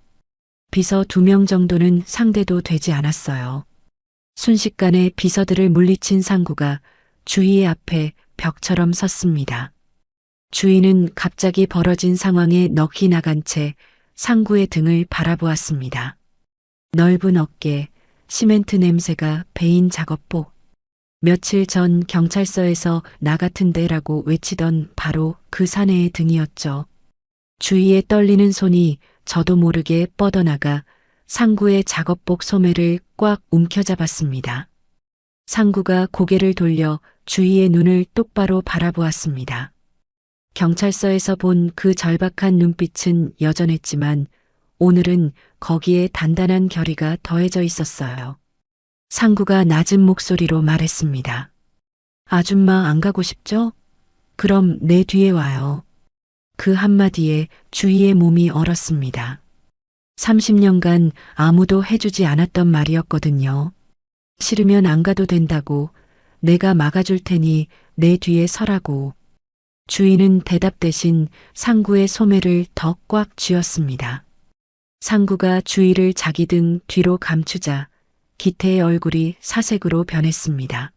비서 2명 정도는 상대도 되지 않았어요. 순식간에 비서들을 물리친 상구가 주희의 앞에 벽처럼 섰습니다. 주희는 갑자기 벌어진 상황에 넋이 나간 채 상구의 등을 바라보았습니다. 넓은 어깨, 시멘트 냄새가 배인 작업복. 며칠 전 경찰서에서 나 같은 데라고 외치던 바로 그 사내의 등이었죠. 주희의 떨리는 손이 저도 모르게 뻗어나가 상구의 작업복 소매를 꽉 움켜잡았습니다. 상구가 고개를 돌려 주희의 눈을 똑바로 바라보았습니다. 경찰서에서 본 그 절박한 눈빛은 여전했지만 오늘은 거기에 단단한 결의가 더해져 있었어요. 상구가 낮은 목소리로 말했습니다. 아줌마 안 가고 싶죠? 그럼 내 뒤에 와요. 그 한마디에 주희의 몸이 얼었습니다. 30년간 아무도 해주지 않았던 말이었거든요. 싫으면 안 가도 된다고, 내가 막아줄 테니 내 뒤에 서라고. 주희는 대답 대신 상구의 소매를 더 꽉 쥐었습니다. 상구가 주희를 자기 등 뒤로 감추자 기태의 얼굴이 사색으로 변했습니다.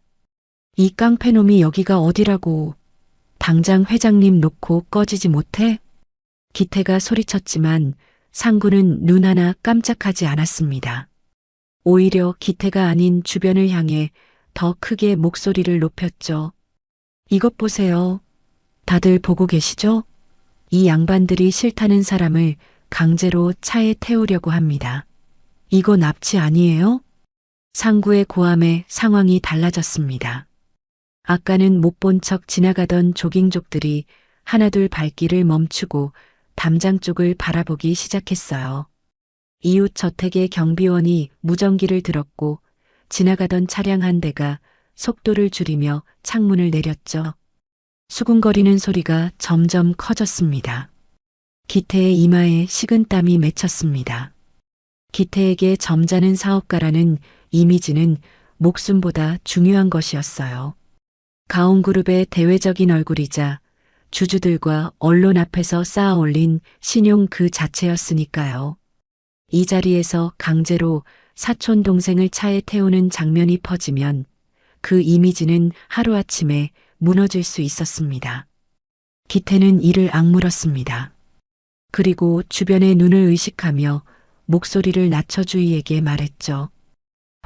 이 깡패놈이 여기가 어디라고. 당장 회장님 놓고 꺼지지 못해? 기태가 소리쳤지만 상구는 눈 하나 깜짝하지 않았습니다. 오히려 기태가 아닌 주변을 향해 더 크게 목소리를 높였죠. 이것 보세요. 다들 보고 계시죠? 이 양반들이 싫다는 사람을 강제로 차에 태우려고 합니다. 이거 납치 아니에요? 상구의 고함에 상황이 달라졌습니다. 아까는 못 본 척 지나가던 조깅족들이 하나둘 발길을 멈추고 담장 쪽을 바라보기 시작했어요. 이웃 저택의 경비원이 무전기를 들었고 지나가던 차량 한 대가 속도를 줄이며 창문을 내렸죠. 수군거리는 소리가 점점 커졌습니다. 기태의 이마에 식은땀이 맺혔습니다. 기태에게 점잖은 사업가라는 이미지는 목숨보다 중요한 것이었어요. 가온그룹의 대외적인 얼굴이자 주주들과 언론 앞에서 쌓아 올린 신용 그 자체였으니까요. 이 자리에서 강제로 사촌 동생을 차에 태우는 장면이 퍼지면 그 이미지는 하루아침에 무너질 수 있었습니다. 기태는 이를 악물었습니다. 그리고 주변의 눈을 의식하며 목소리를 낮춰 주희에게 말했죠.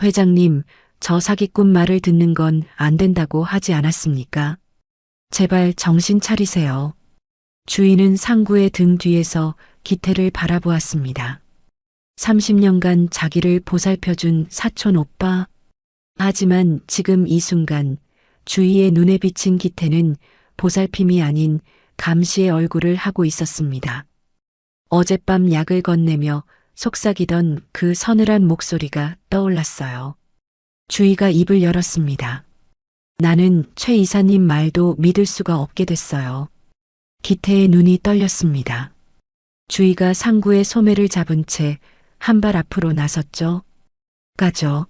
회장님, 저 사기꾼 말을 듣는 건 안 된다고 하지 않았습니까? 제발 정신 차리세요. 주희는 상구의 등 뒤에서 기태를 바라보았습니다. 30년간 자기를 보살펴준 사촌 오빠. 하지만 지금 이 순간 주희의 눈에 비친 기태는 보살핌이 아닌 감시의 얼굴을 하고 있었습니다. 어젯밤 약을 건네며 속삭이던 그 서늘한 목소리가 떠올랐어요. 주희가 입을 열었습니다. 나는 최 이사님 말도 믿을 수가 없게 됐어요. 기태의 눈이 떨렸습니다. 주희가 상구의 소매를 잡은 채 한 발 앞으로 나섰죠. 가죠.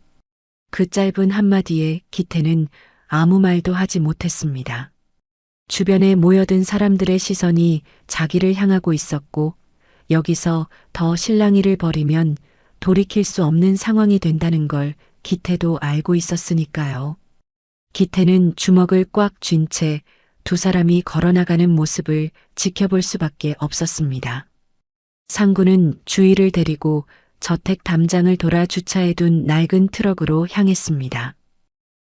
그 짧은 한마디에 기태는 아무 말도 하지 못했습니다. 주변에 모여든 사람들의 시선이 자기를 향하고 있었고 여기서 더 실랑이를 벌이면 돌이킬 수 없는 상황이 된다는 걸 기태도 알고 있었으니까요. 기태는 주먹을 꽉 쥔 채 두 사람이 걸어나가는 모습을 지켜볼 수밖에 없었습니다. 상구는 주희를 데리고 저택 담장을 돌아 주차해둔 낡은 트럭으로 향했습니다.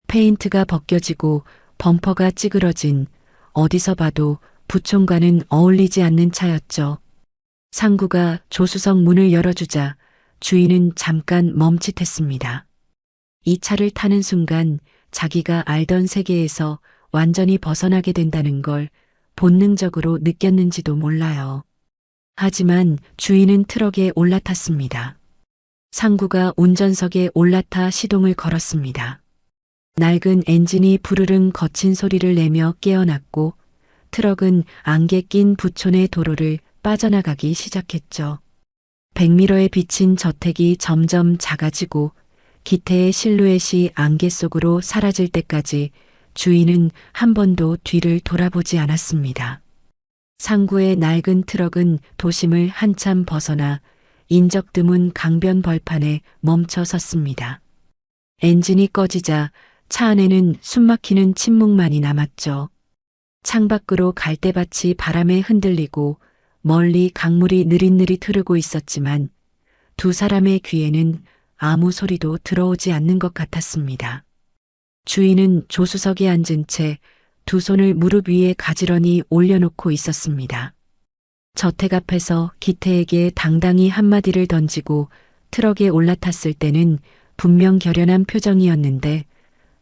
페인트가 벗겨지고 범퍼가 찌그러진 어디서 봐도 부총과는 어울리지 않는 차였죠. 상구가 조수석 문을 열어주자 주희는 잠깐 멈칫했습니다. 이 차를 타는 순간 자기가 알던 세계에서 완전히 벗어나게 된다는 걸 본능적으로 느꼈는지도 몰라요. 하지만 주희는 트럭에 올라탔습니다. 상구가 운전석에 올라타 시동을 걸었습니다. 낡은 엔진이 부르릉 거친 소리를 내며 깨어났고 트럭은 안개 낀 부촌의 도로를 빠져나가기 시작했죠. 백미러에 비친 저택이 점점 작아지고 기태의 실루엣이 안개 속으로 사라질 때까지 주희는 한 번도 뒤를 돌아보지 않았습니다. 상구의 낡은 트럭은 도심을 한참 벗어나 인적 드문 강변 벌판에 멈춰 섰습니다. 엔진이 꺼지자 차 안에는 숨막히는 침묵만이 남았죠. 창밖으로 갈대밭이 바람에 흔들리고 멀리 강물이 느릿느릿 흐르고 있었지만 두 사람의 귀에는 아무 소리도 들어오지 않는 것 같았습니다. 주희는 조수석에 앉은 채 두 손을 무릎 위에 가지런히 올려놓고 있었습니다. 저택 앞에서 기태에게 당당히 한마디를 던지고 트럭에 올라탔을 때는 분명 결연한 표정이었는데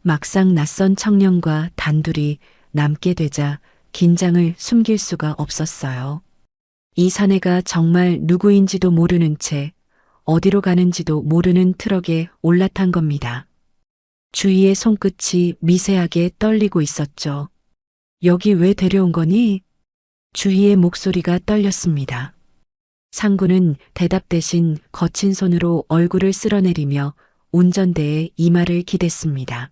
막상 낯선 청년과 단둘이 남게 되자 긴장을 숨길 수가 없었어요. 이 사내가 정말 누구인지도 모르는 채 어디로 가는지도 모르는 트럭에 올라탄 겁니다. 주희의 손끝이 미세하게 떨리고 있었죠. 여기 왜 데려온 거니? 주희의 목소리가 떨렸습니다. 상구는 대답 대신 거친 손으로 얼굴을 쓸어내리며 운전대에 이마를 기댔습니다.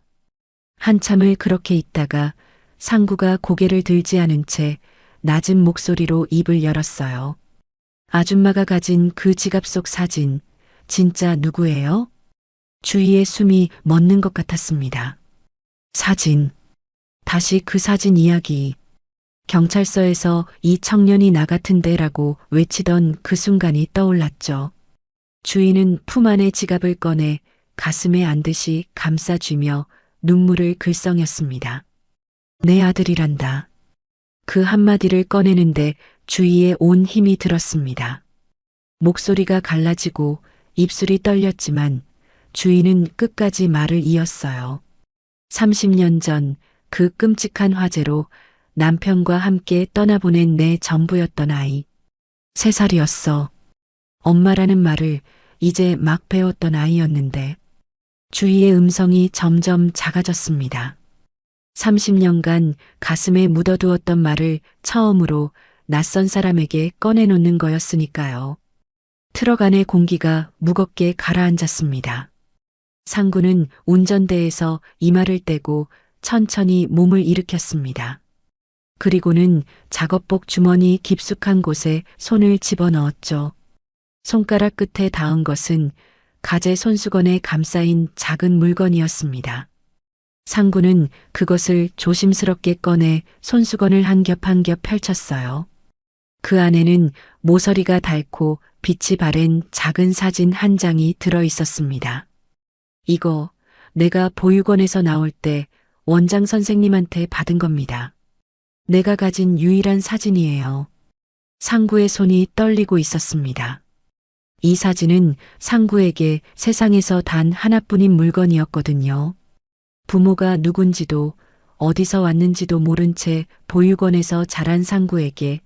한참을 그렇게 있다가 상구가 고개를 들지 않은 채 낮은 목소리로 입을 열었어요. 아줌마가 가진 그 지갑 속 사진, 진짜 누구예요? 주희의 숨이 멎는 것 같았습니다. 사진. 다시 그 사진 이야기. 경찰서에서 이 청년이 나 같은데라고 외치던 그 순간이 떠올랐죠. 주희는 품 안의 지갑을 꺼내 가슴에 안듯이 감싸쥐며 눈물을 글썽였습니다. 내 아들이란다. 그 한마디를 꺼내는데 주희의 온 힘이 들었습니다. 목소리가 갈라지고 입술이 떨렸지만 주희는 끝까지 말을 이었어요. 30년 전 그 끔찍한 화재로 남편과 함께 떠나보낸 내 전부였던 아이. 3살이었어. 엄마라는 말을 이제 막 배웠던 아이였는데 주희의 음성이 점점 작아졌습니다. 30년간 가슴에 묻어두었던 말을 처음으로 낯선 사람에게 꺼내놓는 거였으니까요. 트럭 안의 공기가 무겁게 가라앉았습니다. 상구는 운전대에서 이마를 떼고 천천히 몸을 일으켰습니다. 그리고는 작업복 주머니 깊숙한 곳에 손을 집어넣었죠. 손가락 끝에 닿은 것은 가재 손수건에 감싸인 작은 물건이었습니다. 상구는 그것을 조심스럽게 꺼내 손수건을 한 겹 한 겹 펼쳤어요. 그 안에는 모서리가 닳고 빛이 바랜 작은 사진 한 장이 들어 있었습니다. 이거 내가 보육원에서 나올 때 원장 선생님한테 받은 겁니다. 내가 가진 유일한 사진이에요. 상구의 손이 떨리고 있었습니다. 이 사진은 상구에게 세상에서 단 하나뿐인 물건이었거든요. 부모가 누군지도 어디서 왔는지도 모른 채 보육원에서 자란 상구에게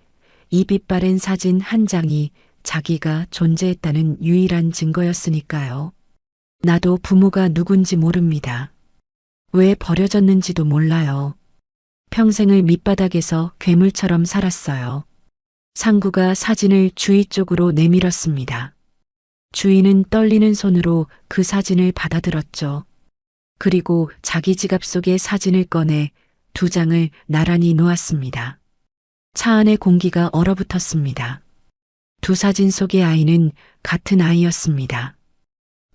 이 빛바랜 사진 한 장이 자기가 존재했다는 유일한 증거였으니까요. 나도 부모가 누군지 모릅니다. 왜 버려졌는지도 몰라요. 평생을 밑바닥에서 괴물처럼 살았어요. 상구가 사진을 주희 쪽으로 내밀었습니다. 주희는 떨리는 손으로 그 사진을 받아들었죠. 그리고 자기 지갑 속의 사진을 꺼내 2장을 나란히 놓았습니다. 차 안의 공기가 얼어붙었습니다. 2 사진 속의 아이는 같은 아이였습니다.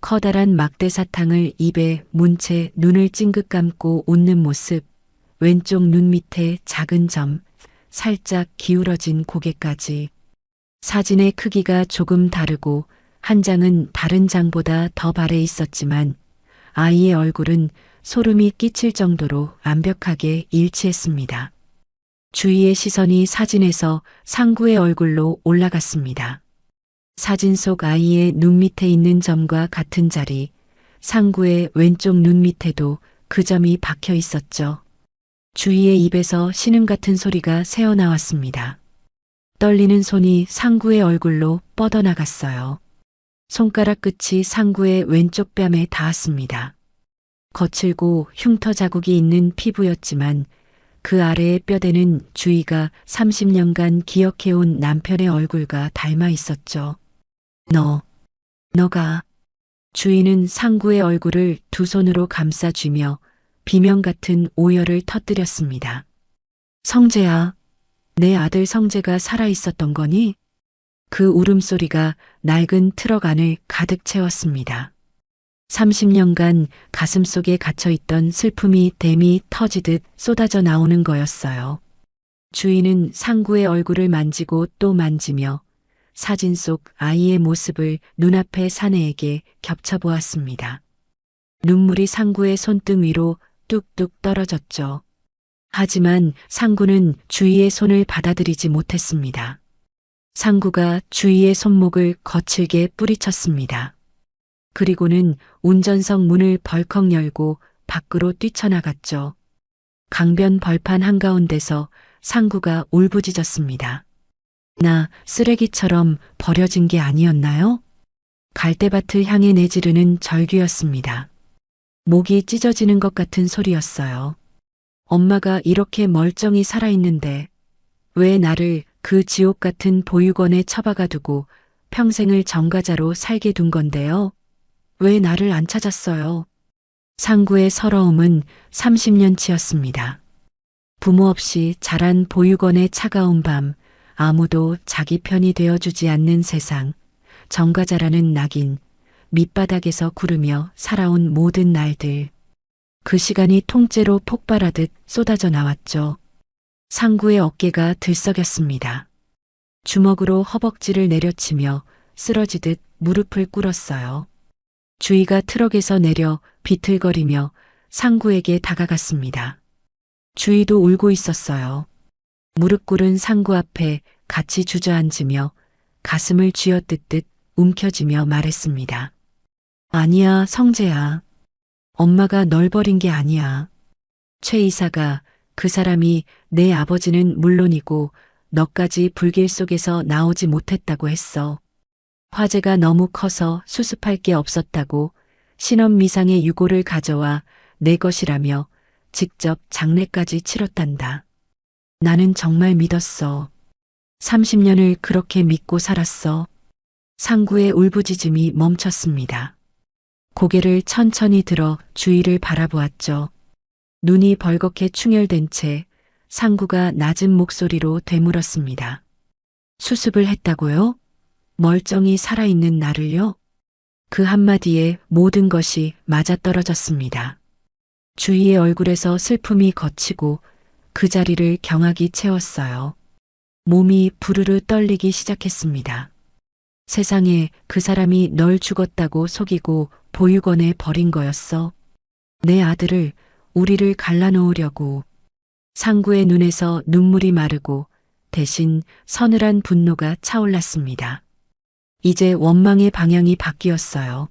커다란 막대 사탕을 입에 문 채 눈을 찡긋 감고 웃는 모습, 왼쪽 눈 밑에 작은 점, 살짝 기울어진 고개까지. 사진의 크기가 조금 다르고 한 장은 다른 장보다 더 발해 있었지만 아이의 얼굴은 소름이 끼칠 정도로 완벽하게 일치했습니다. 주희의 시선이 사진에서 상구의 얼굴로 올라갔습니다. 사진 속 아이의 눈 밑에 있는 점과 같은 자리, 상구의 왼쪽 눈 밑에도 그 점이 박혀 있었죠. 주희의 입에서 신음 같은 소리가 새어나왔습니다. 떨리는 손이 상구의 얼굴로 뻗어나갔어요. 손가락 끝이 상구의 왼쪽 뺨에 닿았습니다. 거칠고 흉터 자국이 있는 피부였지만 그 아래의 뼈대는 주희가 30년간 기억해온 남편의 얼굴과 닮아 있었죠. 너가. 주희는 상구의 얼굴을 2 손으로 감싸쥐며 비명 같은 오열을 터뜨렸습니다. 성재야, 내 아들 성재가 살아있었던 거니? 그 울음소리가 낡은 트럭 안을 가득 채웠습니다. 30년간 가슴속에 갇혀있던 슬픔이 댐이 터지듯 쏟아져 나오는 거였어요. 주희는 상구의 얼굴을 만지고 또 만지며 사진 속 아이의 모습을 눈앞의 사내에게 겹쳐보았습니다. 눈물이 상구의 손등 위로 뚝뚝 떨어졌죠. 하지만 상구는 주희의 손을 받아들이지 못했습니다. 상구가 주희의 손목을 거칠게 뿌리쳤습니다. 그리고는 운전석 문을 벌컥 열고 밖으로 뛰쳐나갔죠. 강변 벌판 한가운데서 상구가 울부짖었습니다. 나 쓰레기처럼 버려진 게 아니었나요? 갈대밭을 향해 내지르는 절규였습니다. 목이 찢어지는 것 같은 소리였어요. 엄마가 이렇게 멀쩡히 살아있는데 왜 나를 그 지옥 같은 보육원에 처박아 두고 평생을 정가자로 살게 둔 건데요? 왜 나를 안 찾았어요? 상구의 서러움은 30년치였습니다. 부모 없이 자란 보육원의 차가운 밤, 아무도 자기 편이 되어주지 않는 세상, 정가자라는 낙인, 밑바닥에서 구르며 살아온 모든 날들. 그 시간이 통째로 폭발하듯 쏟아져 나왔죠. 상구의 어깨가 들썩였습니다. 주먹으로 허벅지를 내려치며 쓰러지듯 무릎을 꿇었어요. 주희가 트럭에서 내려 비틀거리며 상구에게 다가갔습니다. 주희도 울고 있었어요. 무릎 꿇은 상구 앞에 같이 주저앉으며 가슴을 쥐어뜯듯 움켜쥐며 말했습니다. 아니야, 성재야. 엄마가 널 버린 게 아니야. 최 이사가 그 사람이 내 아버지는 물론이고 너까지 불길 속에서 나오지 못했다고 했어. 화재가 너무 커서 수습할 게 없었다고 신원미상의 유골을 가져와 내 것이라며 직접 장례까지 치렀단다. 나는 정말 믿었어. 30년을 그렇게 믿고 살았어. 상구의 울부짖음이 멈췄습니다. 고개를 천천히 들어 주위를 바라보았죠. 눈이 벌겋게 충혈된 채 상구가 낮은 목소리로 되물었습니다. 수습을 했다고요? 멀쩡히 살아있는 나를요? 그 한마디에 모든 것이 맞아떨어졌습니다. 주희의 얼굴에서 슬픔이 걷히고 그 자리를 경악이 채웠어요. 몸이 부르르 떨리기 시작했습니다. 세상에 그 사람이 널 죽었다고 속이고 보육원에 버린 거였어. 내 아들을, 우리를 갈라놓으려고. 상구의 눈에서 눈물이 마르고 대신 서늘한 분노가 차올랐습니다. 이제 원망의 방향이 바뀌었어요.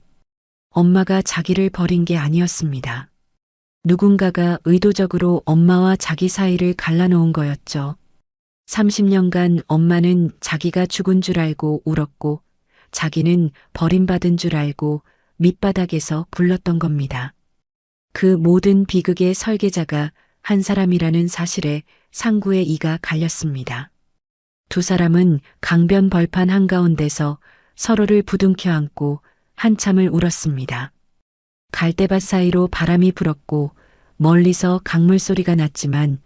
엄마가 자기를 버린 게 아니었습니다. 누군가가 의도적으로 엄마와 자기 사이를 갈라놓은 거였죠. 30년간 엄마는 자기가 죽은 줄 알고 울었고 자기는 버림받은 줄 알고 밑바닥에서 굴렀던 겁니다. 그 모든 비극의 설계자가 한 사람이라는 사실에 상구의 이가 갈렸습니다. 두 사람은 강변 벌판 한가운데서 서로를 부둥켜 안고 한참을 울었습니다. 갈대밭 사이로 바람이 불었고 멀리서 강물 소리가 났지만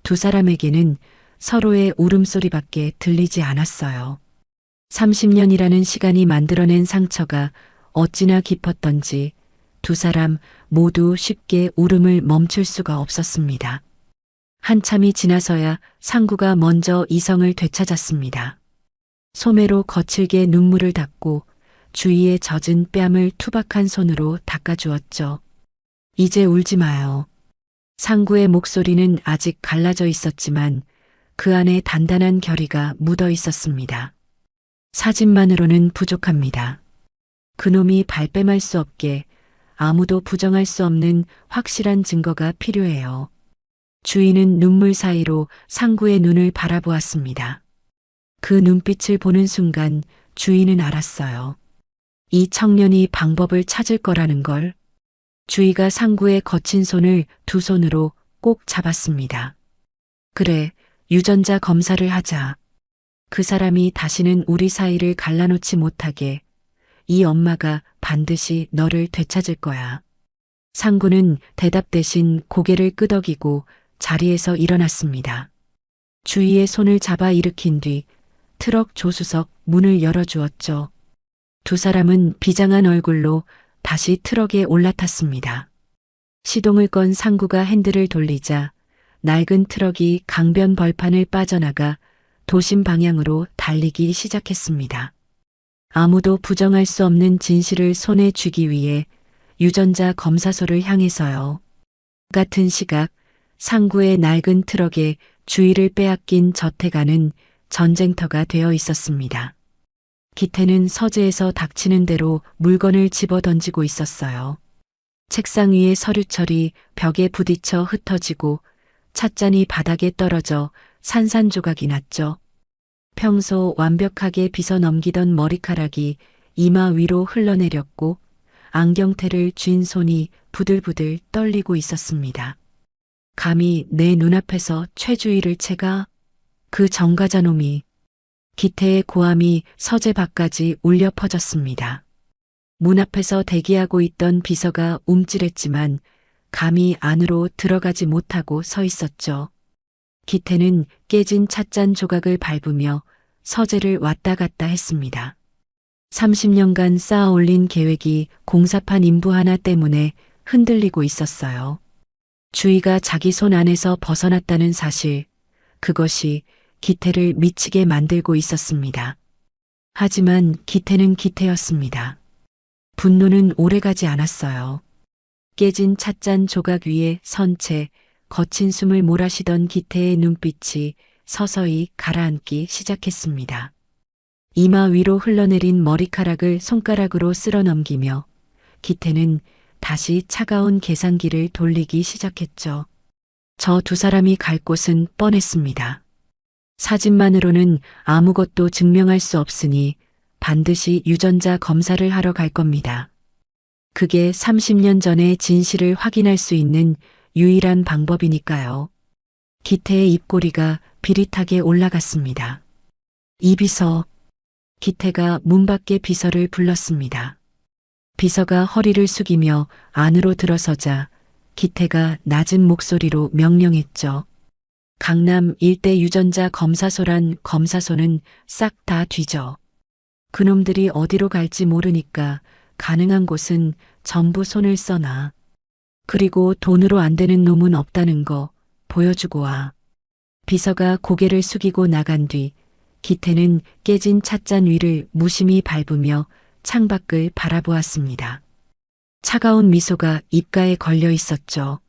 두 사람에게는 서로의 울음소리밖에 들리지 않았어요. 30년이라는 시간이 만들어낸 상처가 어찌나 깊었던지 두 사람 모두 쉽게 울음을 멈출 수가 없었습니다. 한참이 지나서야 상구가 먼저 이성을 되찾았습니다. 소매로 거칠게 눈물을 닦고 주위에 젖은 뺨을 투박한 손으로 닦아주었죠. 이제 울지 마요. 상구의 목소리는 아직 갈라져 있었지만 그 안에 단단한 결의가 묻어 있었습니다. 사진만으로는 부족합니다. 그놈이 발뺌할 수 없게 아무도 부정할 수 없는 확실한 증거가 필요해요. 주인은 눈물 사이로 상구의 눈을 바라보았습니다. 그 눈빛을 보는 순간 주인은 알았어요. 이 청년이 방법을 찾을 거라는 걸. 주희가 상구의 거친 손을 두 손으로 꼭 잡았습니다. 그래, 유전자 검사를 하자. 그 사람이 다시는 우리 사이를 갈라놓지 못하게. 이 엄마가 반드시 너를 되찾을 거야. 상구는 대답 대신 고개를 끄덕이고 자리에서 일어났습니다. 주희의 손을 잡아 일으킨 뒤 트럭 조수석 문을 열어주었죠. 두 사람은 비장한 얼굴로 다시 트럭에 올라탔습니다. 시동을 건 상구가 핸들을 돌리자 낡은 트럭이 강변 벌판을 빠져나가 도심 방향으로 달리기 시작했습니다. 아무도 부정할 수 없는 진실을 손에 쥐기 위해 유전자 검사소를 향해서요. 같은 시각 상구의 낡은 트럭에 주위를 빼앗긴 저택안은 전쟁터가 되어 있었습니다. 기태는 서재에서 닥치는 대로 물건을 집어던지고 있었어요. 책상 위의 서류철이 벽에 부딪혀 흩어지고 찻잔이 바닥에 떨어져 산산조각이 났죠. 평소 완벽하게 빗어 넘기던 머리카락이 이마 위로 흘러내렸고 안경테를 쥔 손이 부들부들 떨리고 있었습니다. 감히 내 눈앞에서 최주희를 채가 그 정가자놈이 기태의 고함이 서재 밖까지 울려 퍼졌습니다. 문 앞에서 대기하고 있던 비서가 움찔했지만 감히 안으로 들어가지 못하고 서 있었죠. 기태는 깨진 찻잔 조각을 밟으며 서재를 왔다 갔다 했습니다. 30년간 쌓아 올린 계획이 공사판 인부 하나 때문에 흔들리고 있었어요. 주희가 자기 손 안에서 벗어났다는 사실, 그것이 기태를 미치게 만들고 있었습니다. 하지만 기태는 기태였습니다. 분노는 오래가지 않았어요. 깨진 찻잔 조각 위에 선 채 거친 숨을 몰아쉬던 기태의 눈빛이 서서히 가라앉기 시작했습니다. 이마 위로 흘러내린 머리카락을 손가락으로 쓸어 넘기며 기태는 다시 차가운 계산기를 돌리기 시작했죠. 저 두 사람이 갈 곳은 뻔했습니다. 사진만으로는 아무것도 증명할 수 없으니 반드시 유전자 검사를 하러 갈 겁니다. 그게 30년 전의 진실을 확인할 수 있는 유일한 방법이니까요. 기태의 입꼬리가 비릿하게 올라갔습니다. 이 비서. 기태가 문 밖에 비서를 불렀습니다. 비서가 허리를 숙이며 안으로 들어서자 기태가 낮은 목소리로 명령했죠. 강남 일대 유전자 검사소란 검사소는 싹 다 뒤져. 그놈들이 어디로 갈지 모르니까 가능한 곳은 전부 손을 써놔. 그리고 돈으로 안 되는 놈은 없다는 거 보여주고 와. 비서가 고개를 숙이고 나간 뒤 기태는 깨진 찻잔 위를 무심히 밟으며 창밖을 바라보았습니다. 차가운 미소가 입가에 걸려 있었죠.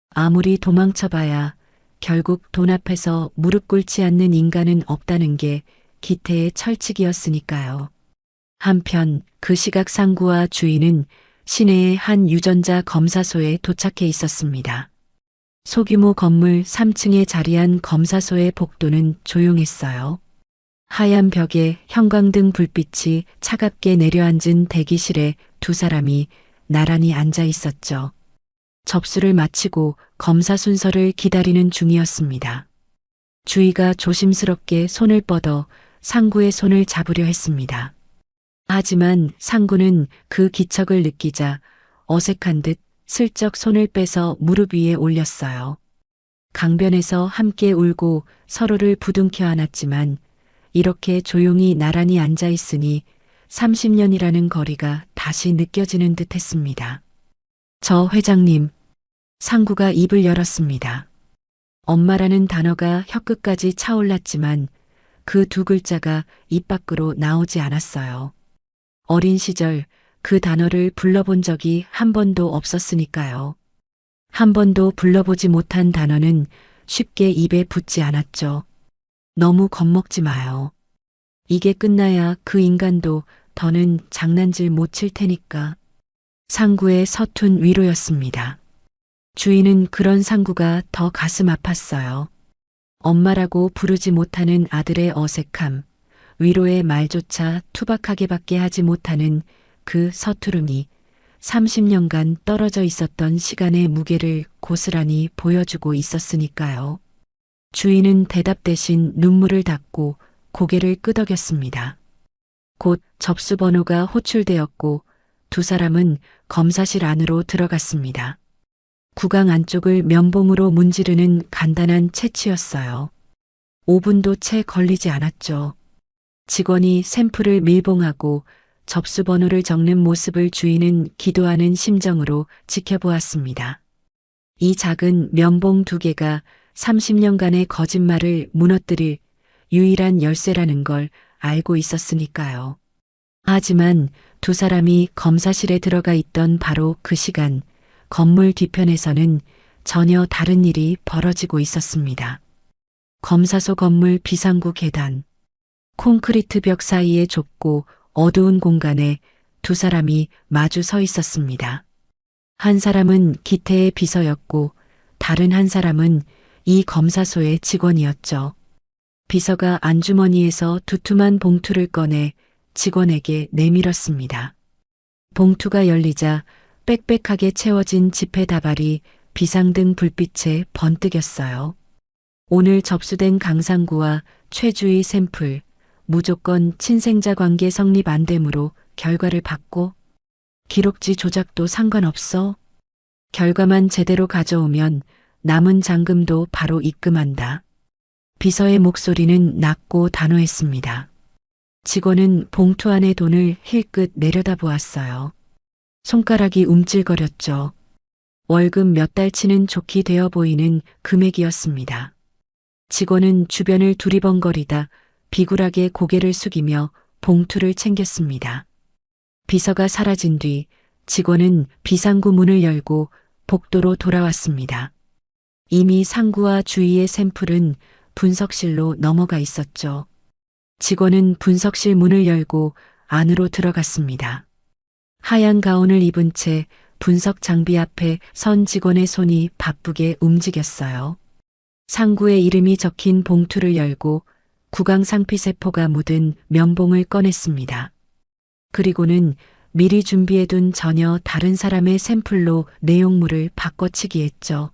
아무리 도망쳐봐야 결국 돈 앞에서 무릎 꿇지 않는 인간은 없다는 게 기태의 철칙이었으니까요. 한편 그 시각 상구와 주인은 시내의 한 유전자 검사소에 도착해 있었습니다. 소규모 건물 3층에 자리한 검사소의 복도는 조용했어요. 하얀 벽에 형광등 불빛이 차갑게 내려앉은 대기실에 두 사람이 나란히 앉아 있었죠. 접수를 마치고 검사 순서를 기다리는 중이었습니다. 주희가 조심스럽게 손을 뻗어 상구의 손을 잡으려 했습니다. 하지만 상구는 그 기척을 느끼자 어색한 듯 슬쩍 손을 빼서 무릎 위에 올렸어요. 강변에서 함께 울고 서로를 부둥켜 안았지만 이렇게 조용히 나란히 앉아 있으니 30년이라는 거리가 다시 느껴지는 듯 했습니다. 저 회장님, 상구가 입을 열었습니다. 엄마라는 단어가 혀끝까지 차올랐지만 그 두 글자가 입 밖으로 나오지 않았어요. 어린 시절 그 단어를 불러본 적이 한 번도 없었으니까요. 한 번도 불러보지 못한 단어는 쉽게 입에 붙지 않았죠. 너무 겁먹지 마요. 이게 끝나야 그 인간도 더는 장난질 못 칠 테니까. 상구의 서툰 위로였습니다. 주인은 그런 상구가 더 가슴 아팠어요. 엄마라고 부르지 못하는 아들의 어색함, 위로의 말조차 투박하게밖에 하지 못하는 그 서투름이 30년간 떨어져 있었던 시간의 무게를 고스란히 보여주고 있었으니까요. 주인은 대답 대신 눈물을 닦고 고개를 끄덕였습니다. 곧 접수 번호가 호출되었고 두 사람은 검사실 안으로 들어갔습니다. 구강 안쪽을 면봉으로 문지르는 간단한 채취였어요. 5분도 채 걸리지 않았죠. 직원이 샘플을 밀봉하고 접수 번호를 적는 모습을 주인은 기도하는 심정으로 지켜보았습니다. 이 작은 면봉 2개가 30년간의 거짓말을 무너뜨릴 유일한 열쇠라는 걸 알고 있었으니까요. 하지만 두 사람이 검사실에 들어가 있던 바로 그 시간, 건물 뒤편에서는 전혀 다른 일이 벌어지고 있었습니다. 검사소 건물 비상구 계단, 콘크리트 벽 사이에 좁고 어두운 공간에 두 사람이 마주 서 있었습니다. 한 사람은 기태의 비서였고 다른 한 사람은 이 검사소의 직원이었죠. 비서가 안주머니에서 두툼한 봉투를 꺼내 직원에게 내밀었습니다. 봉투가 열리자 빽빽하게 채워진 지폐 다발이 비상등 불빛에 번뜩였어요. 오늘 접수된 강상구와 최주희 샘플, 무조건 친생자 관계 성립 안 되므로 결과를 받고 기록지 조작도 상관없어. 결과만 제대로 가져오면 남은 잔금도 바로 입금한다. 비서의 목소리는 낮고 단호했습니다. 직원은 봉투 안의 돈을 힐끗 내려다보았어요. 손가락이 움찔거렸죠. 월급 몇 달치는 좋게 되어 보이는 금액이었습니다. 직원은 주변을 두리번거리다 비굴하게 고개를 숙이며 봉투를 챙겼습니다. 비서가 사라진 뒤 직원은 비상구 문을 열고 복도로 돌아왔습니다. 이미 상구와 주위의 샘플은 분석실로 넘어가 있었죠. 직원은 분석실 문을 열고 안으로 들어갔습니다. 하얀 가운을 입은 채 분석 장비 앞에 선 직원의 손이 바쁘게 움직였어요. 상구의 이름이 적힌 봉투를 열고 구강상피세포가 묻은 면봉을 꺼냈습니다. 그리고는 미리 준비해둔 전혀 다른 사람의 샘플로 내용물을 바꿔치기 했죠.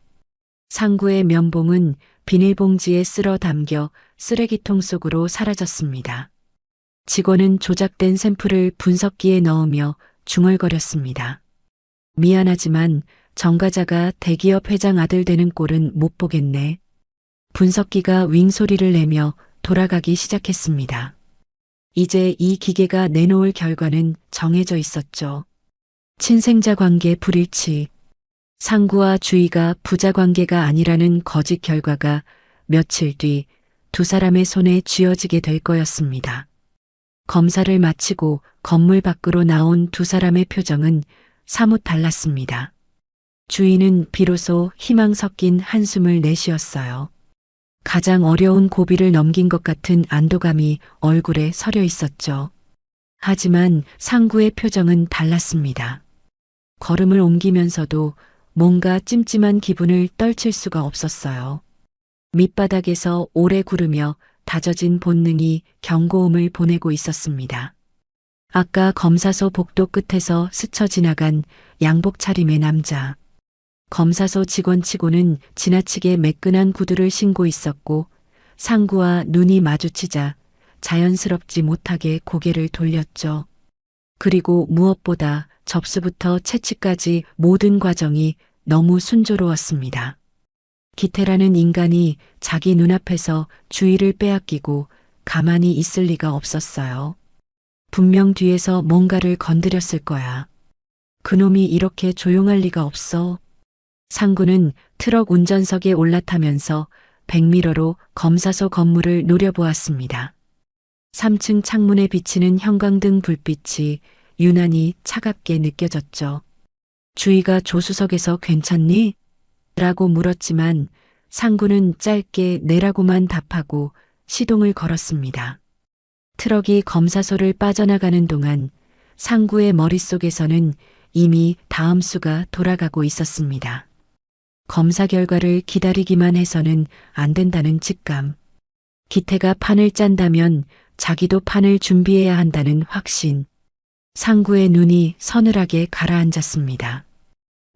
상구의 면봉은 비닐봉지에 쓸어 담겨 쓰레기통 속으로 사라졌습니다. 직원은 조작된 샘플을 분석기에 넣으며 중얼거렸습니다. 미안하지만 정과자가 대기업 회장 아들 되는 꼴은 못 보겠네. 분석기가 윙 소리를 내며 돌아가기 시작했습니다. 이제 이 기계가 내놓을 결과는 정해져 있었죠. 친생자 관계 불일치. 상구와 주희가 부자 관계가 아니라는 거짓 결과가 며칠 뒤 두 사람의 손에 쥐어지게 될 거였습니다. 검사를 마치고 건물 밖으로 나온 두 사람의 표정은 사뭇 달랐습니다. 주희는 비로소 희망 섞인 한숨을 내쉬었어요. 가장 어려운 고비를 넘긴 것 같은 안도감이 얼굴에 서려 있었죠. 하지만 상구의 표정은 달랐습니다. 걸음을 옮기면서도 뭔가 찜찜한 기분을 떨칠 수가 없었어요. 밑바닥에서 오래 구르며 다져진 본능이 경고음을 보내고 있었습니다. 아까 검사소 복도 끝에서 스쳐 지나간 양복 차림의 남자. 검사소 직원치고는 지나치게 매끈한 구두를 신고 있었고 상구와 눈이 마주치자 자연스럽지 못하게 고개를 돌렸죠. 그리고 무엇보다 접수부터 채취까지 모든 과정이 너무 순조로웠습니다. 기태라는 인간이 자기 눈앞에서 주의를 빼앗기고 가만히 있을 리가 없었어요. 분명 뒤에서 뭔가를 건드렸을 거야. 그놈이 이렇게 조용할 리가 없어. 상구는 트럭 운전석에 올라타면서 백미러로 검사소 건물을 노려보았습니다. 3층 창문에 비치는 형광등 불빛이 유난히 차갑게 느껴졌죠. 주희가 조수석에서 괜찮니? 라고 물었지만 상구는 짧게 네라고만 답하고 시동을 걸었습니다. 트럭이 검사소를 빠져나가는 동안 상구의 머릿속에서는 이미 다음 수가 돌아가고 있었습니다. 검사 결과를 기다리기만 해서는 안 된다는 직감. 기태가 판을 짠다면 자기도 판을 준비해야 한다는 확신. 상구의 눈이 서늘하게 가라앉았습니다.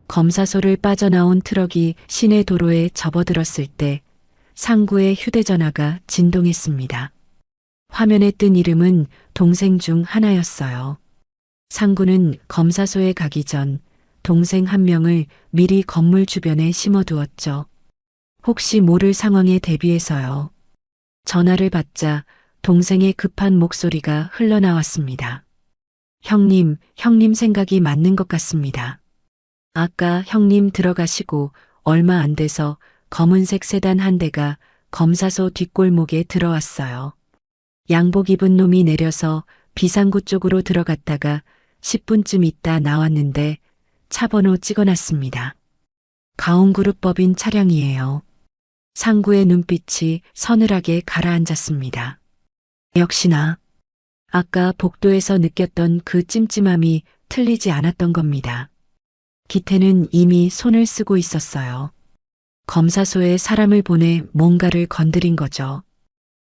검사소를 빠져나온 트럭이 시내 도로에 접어들었을 때 상구의 휴대전화가 진동했습니다. 화면에 뜬 이름은 동생 중 하나였어요. 상구는 검사소에 가기 전 동생 한 명을 미리 건물 주변에 심어두었죠. 혹시 모를 상황에 대비해서요. 전화를 받자 동생의 급한 목소리가 흘러나왔습니다. 형님 생각이 맞는 것 같습니다. 아까 형님 들어가시고 얼마 안 돼서 검은색 세단 한 대가 검사소 뒷골목에 들어왔어요. 양복 입은 놈이 내려서 비상구 쪽으로 들어갔다가 10분쯤 있다 나왔는데 차 번호 찍어놨습니다. 가온그룹법인 차량이에요. 상구의 눈빛이 서늘하게 가라앉았습니다. 역시나 아까 복도에서 느꼈던 그 찜찜함이 틀리지 않았던 겁니다. 기태는 이미 손을 쓰고 있었어요. 검사소에 사람을 보내 뭔가를 건드린 거죠.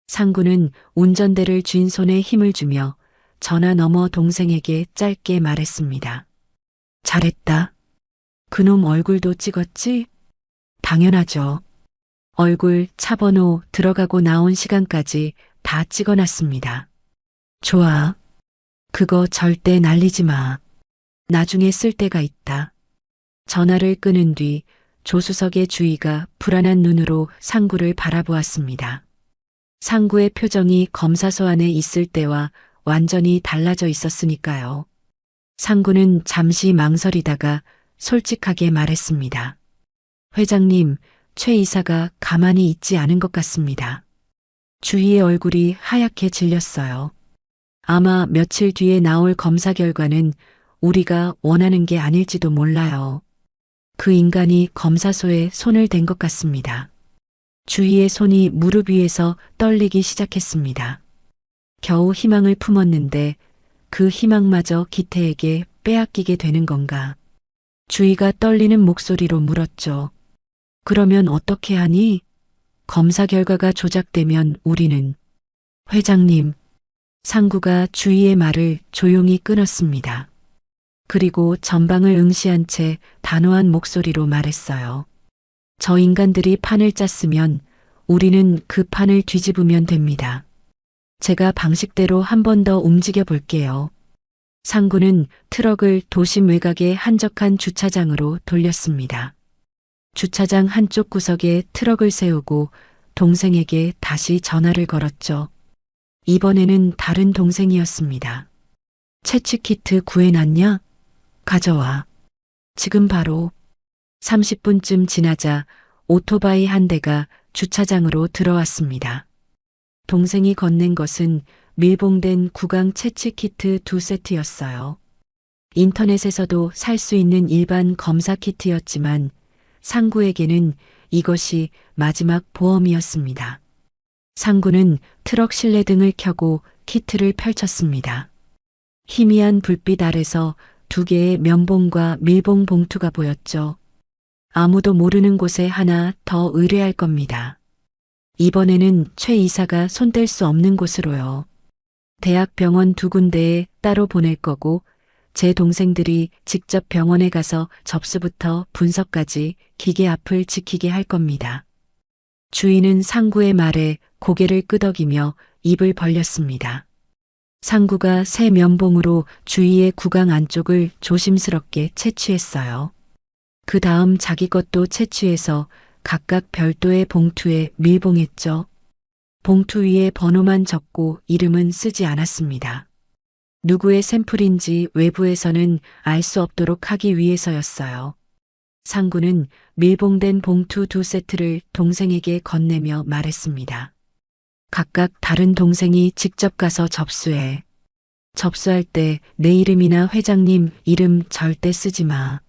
상구는 운전대를 쥔 손에 힘을 주며 전화 너머 동생에게 짧게 말했습니다. 잘했다. 그놈 얼굴도 찍었지? 당연하죠. 얼굴, 차 번호, 들어가고 나온 시간까지 다 찍어놨습니다. 좋아. 그거 절대 날리지 마. 나중에 쓸 때가 있다. 전화를 끊은 뒤 조수석의 주희가 불안한 눈으로 상구를 바라보았습니다. 상구의 표정이 검사소 안에 있을 때와 완전히 달라져 있었으니까요. 상구는 잠시 망설이다가 솔직하게 말했습니다. 회장님, 최 이사가 가만히 있지 않은 것 같습니다. 주희의 얼굴이 하얗게 질렸어요. 아마 며칠 뒤에 나올 검사 결과는 우리가 원하는 게 아닐지도 몰라요. 그 인간이 검사소에 손을 댄 것 같습니다. 주희의 손이 무릎 위에서 떨리기 시작했습니다. 겨우 희망을 품었는데 그 희망마저 기태에게 빼앗기게 되는 건가? 주희가 떨리는 목소리로 물었죠. 그러면 어떻게 하니? 검사 결과가 조작되면 우리는... 회장님, 상구가 주희의 말을 조용히 끊었습니다. 그리고 전방을 응시한 채 단호한 목소리로 말했어요. 저 인간들이 판을 짰으면 우리는 그 판을 뒤집으면 됩니다. 제가 방식대로 한 번 더 움직여 볼게요. 상구는 트럭을 도심 외곽의 한적한 주차장으로 돌렸습니다. 주차장 한쪽 구석에 트럭을 세우고 동생에게 다시 전화를 걸었죠. 이번에는 다른 동생이었습니다. 채취 키트 구해놨냐? 가져와. 지금 바로. 30분쯤 지나자 오토바이 한 대가 주차장으로 들어왔습니다. 동생이 건넨 것은 밀봉된 구강 채취 키트 2세트였어요. 인터넷에서도 살 수 있는 일반 검사 키트였지만 상구에게는 이것이 마지막 보험이었습니다. 상구는 트럭 실내등을 켜고 키트를 펼쳤습니다. 희미한 불빛 아래서 2개의 면봉과 밀봉 봉투가 보였죠. 아무도 모르는 곳에 하나 더 의뢰할 겁니다. 이번에는 최 이사가 손댈 수 없는 곳으로요. 대학 병원 2군데에 따로 보낼 거고 제 동생들이 직접 병원에 가서 접수부터 분석까지 기계 앞을 지키게 할 겁니다. 주인은 상구의 말에 고개를 끄덕이며 입을 벌렸습니다. 상구가 새 면봉으로 주위의 구강 안쪽을 조심스럽게 채취했어요. 그 다음 자기 것도 채취해서 각각 별도의 봉투에 밀봉했죠. 봉투 위에 번호만 적고 이름은 쓰지 않았습니다. 누구의 샘플인지 외부에서는 알 수 없도록 하기 위해서였어요. 상구는 밀봉된 봉투 2세트를 동생에게 건네며 말했습니다. 각각 다른 동생이 직접 가서 접수해. 접수할 때 내 이름이나 회장님 이름 절대 쓰지 마.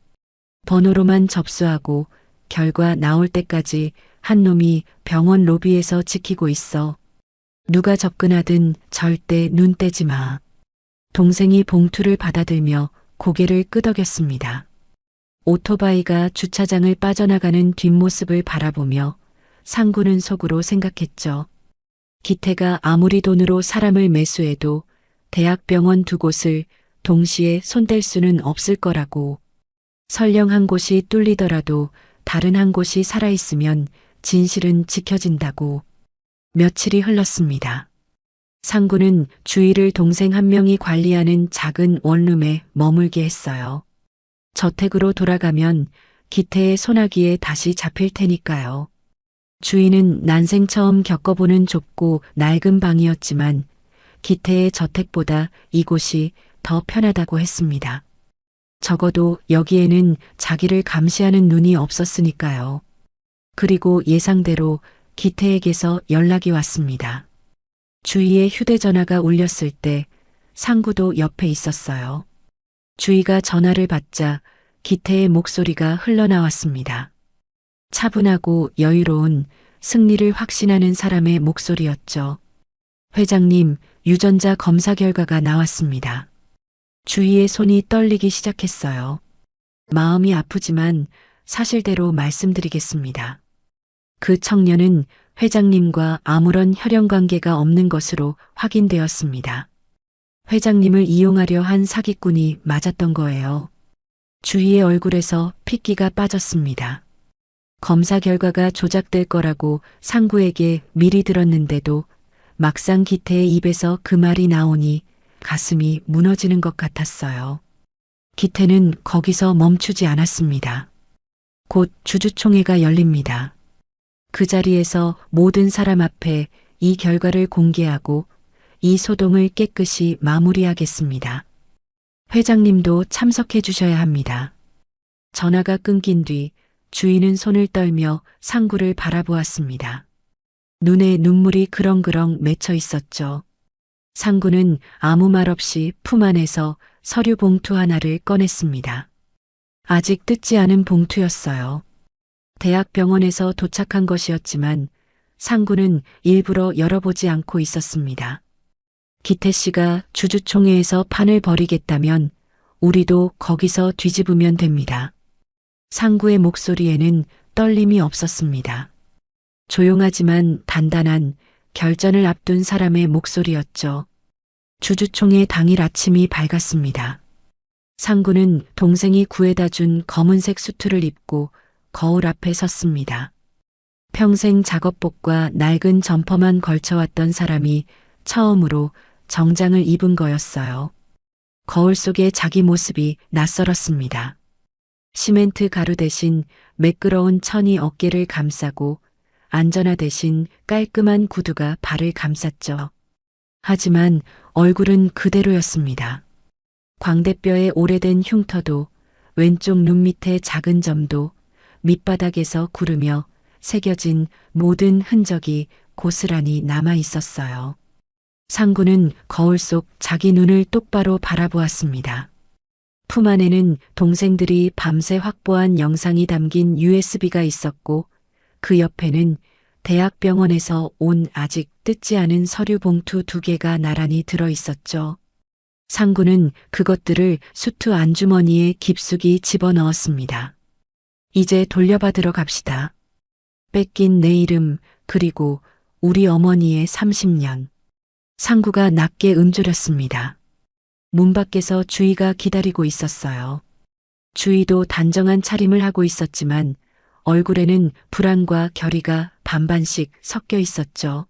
번호로만 접수하고 결과 나올 때까지 한 놈이 병원 로비에서 지키고 있어. 누가 접근하든 절대 눈 떼지 마. 동생이 봉투를 받아들며 고개를 끄덕였습니다. 오토바이가 주차장을 빠져나가는 뒷모습을 바라보며 상구는 속으로 생각했죠. 기태가 아무리 돈으로 사람을 매수해도 대학병원 2곳을 동시에 손댈 수는 없을 거라고. 설령 한 곳이 뚫리더라도 다른 한 곳이 살아있으면 진실은 지켜진다고. 며칠이 흘렀습니다. 상구는 주위를 동생 한 명이 관리하는 작은 원룸에 머물게 했어요. 저택으로 돌아가면 기태의 소나기에 다시 잡힐 테니까요. 주인은 난생 처음 겪어보는 좁고 낡은 방이었지만 기태의 저택보다 이곳이 더 편하다고 했습니다. 적어도 여기에는 자기를 감시하는 눈이 없었으니까요. 그리고 예상대로 기태에게서 연락이 왔습니다. 주희의 휴대전화가 울렸을 때 상구도 옆에 있었어요. 주희가 전화를 받자 기태의 목소리가 흘러나왔습니다. 차분하고 여유로운 승리를 확신하는 사람의 목소리였죠. 회장님, 유전자 검사 결과가 나왔습니다. 주희의 손이 떨리기 시작했어요. 마음이 아프지만 사실대로 말씀드리겠습니다. 그 청년은 회장님과 아무런 혈연 관계가 없는 것으로 확인되었습니다. 회장님을 이용하려 한 사기꾼이 맞았던 거예요. 주희의 얼굴에서 핏기가 빠졌습니다. 검사 결과가 조작될 거라고 상구에게 미리 들었는데도 막상 기태의 입에서 그 말이 나오니 가슴이 무너지는 것 같았어요. 기태는 거기서 멈추지 않았습니다. 곧 주주총회가 열립니다. 그 자리에서 모든 사람 앞에 이 결과를 공개하고 이 소동을 깨끗이 마무리하겠습니다. 회장님도 참석해 주셔야 합니다. 전화가 끊긴 뒤 주인은 손을 떨며 상구를 바라보았습니다. 눈에 눈물이 그렁그렁 맺혀 있었죠. 상구는 아무 말 없이 품 안에서 서류 봉투 하나를 꺼냈습니다. 아직 뜯지 않은 봉투였어요. 대학병원에서 도착한 것이었지만 상구는 일부러 열어보지 않고 있었습니다. 기태 씨가 주주총회에서 판을 벌이겠다면 우리도 거기서 뒤집으면 됩니다. 상구의 목소리에는 떨림이 없었습니다. 조용하지만 단단한 결전을 앞둔 사람의 목소리였죠. 주주총회 당일 아침이 밝았습니다. 상구는 동생이 구해다 준 검은색 수트를 입고 거울 앞에 섰습니다. 평생 작업복과 낡은 점퍼만 걸쳐왔던 사람이 처음으로 정장을 입은 거였어요. 거울 속에 자기 모습이 낯설었습니다. 시멘트 가루 대신 매끄러운 천이 어깨를 감싸고 안전화 대신 깔끔한 구두가 발을 감쌌죠. 하지만 얼굴은 그대로였습니다. 광대뼈의 오래된 흉터도 왼쪽 눈 밑의 작은 점도 밑바닥에서 구르며 새겨진 모든 흔적이 고스란히 남아 있었어요. 상구는 거울 속 자기 눈을 똑바로 바라보았습니다. 품 안에는 동생들이 밤새 확보한 영상이 담긴 USB가 있었고 그 옆에는 대학병원에서 온 아직 뜯지 않은 서류 봉투 2개가 나란히 들어 있었죠. 상구는 그것들을 수트 안주머니에 깊숙이 집어넣었습니다. 이제 돌려받으러 갑시다. 뺏긴 내 이름 그리고 우리 어머니의 30년. 상구가 낮게 음조렸습니다. 문 밖에서 주희가 기다리고 있었어요. 주희도 단정한 차림을 하고 있었지만 얼굴에는 불안과 결의가 반반씩 섞여 있었죠.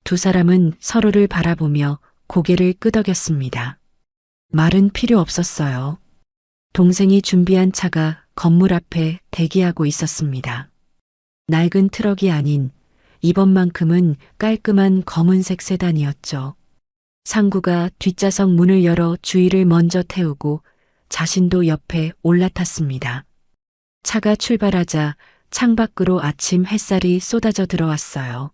두 사람은 서로를 바라보며 고개를 끄덕였습니다. 말은 필요 없었어요. 동생이 준비한 차가 건물 앞에 대기하고 있었습니다. 낡은 트럭이 아닌 이번만큼은 깔끔한 검은색 세단이었죠. 상구가 뒷좌석 문을 열어 주희를 먼저 태우고 자신도 옆에 올라탔습니다. 차가 출발하자 창밖으로 아침 햇살이 쏟아져 들어왔어요.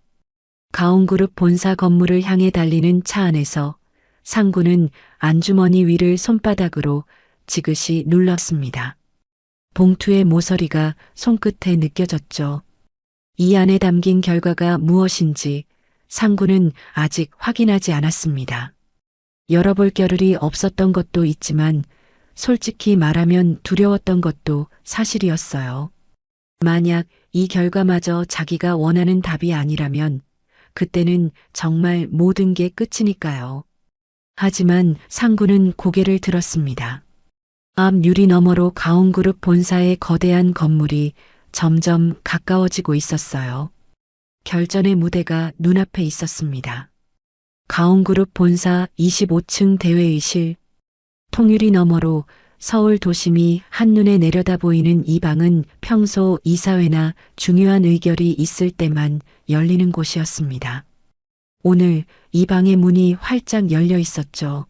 가온그룹 본사 건물을 향해 달리는 차 안에서 상구는 안주머니 위를 손바닥으로 지그시 눌렀습니다. 봉투의 모서리가 손끝에 느껴졌죠. 이 안에 담긴 결과가 무엇인지 상구는 아직 확인하지 않았습니다. 열어볼 겨를이 없었던 것도 있지만 솔직히 말하면 두려웠던 것도 사실이었어요. 만약 이 결과마저 자기가 원하는 답이 아니라면 그때는 정말 모든 게 끝이니까요. 하지만 상구는 고개를 들었습니다. 앞 유리 너머로 가온그룹 본사의 거대한 건물이 점점 가까워지고 있었어요. 결전의 무대가 눈앞에 있었습니다. 가온그룹 본사 25층 대회의실. 통유리 너머로 서울 도심이 한눈에 내려다 보이는 이 방은 평소 이사회나 중요한 의결이 있을 때만 열리는 곳이었습니다. 오늘 이 방의 문이 활짝 열려 있었죠.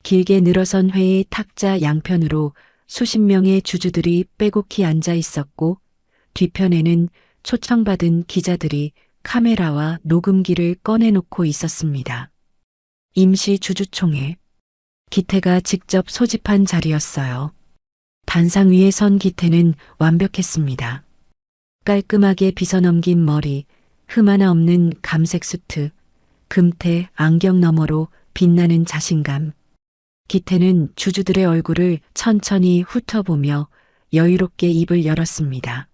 길게 늘어선 회의 탁자 양편으로 수십 명의 주주들이 빼곡히 앉아 있었고 뒤편에는 초청받은 기자들이 카메라와 녹음기를 꺼내놓고 있었습니다. 임시 주주총회. 기태가 직접 소집한 자리였어요. 단상 위에 선 기태는 완벽했습니다. 깔끔하게 빗어넘긴 머리, 흠 하나 없는 감색 수트, 금태 안경 너머로 빛나는 자신감. 기태는 주주들의 얼굴을 천천히 훑어보며 여유롭게 입을 열었습니다.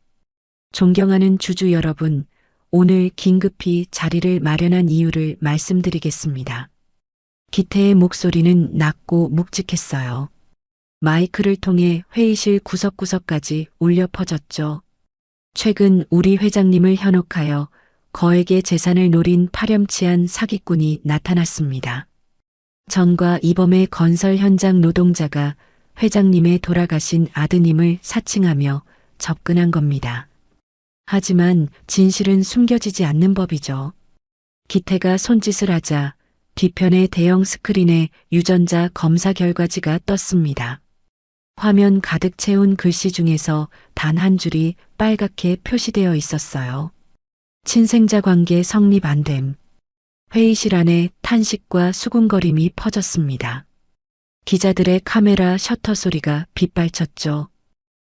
존경하는 주주 여러분, 오늘 긴급히 자리를 마련한 이유를 말씀드리겠습니다. 기태의 목소리는 낮고 묵직했어요. 마이크를 통해 회의실 구석구석까지 울려 퍼졌죠. 최근 우리 회장님을 현혹하여 거액의 재산을 노린 파렴치한 사기꾼이 나타났습니다. 전과 이범의 건설 현장 노동자가 회장님의 돌아가신 아드님을 사칭하며 접근한 겁니다. 하지만 진실은 숨겨지지 않는 법이죠. 기태가 손짓을 하자 뒤편의 대형 스크린에 유전자 검사 결과지가 떴습니다. 화면 가득 채운 글씨 중에서 단 한 줄이 빨갛게 표시되어 있었어요. 친생자 관계 성립 안 됨. 회의실 안에 탄식과 수군거림이 퍼졌습니다. 기자들의 카메라 셔터 소리가 빗발쳤죠.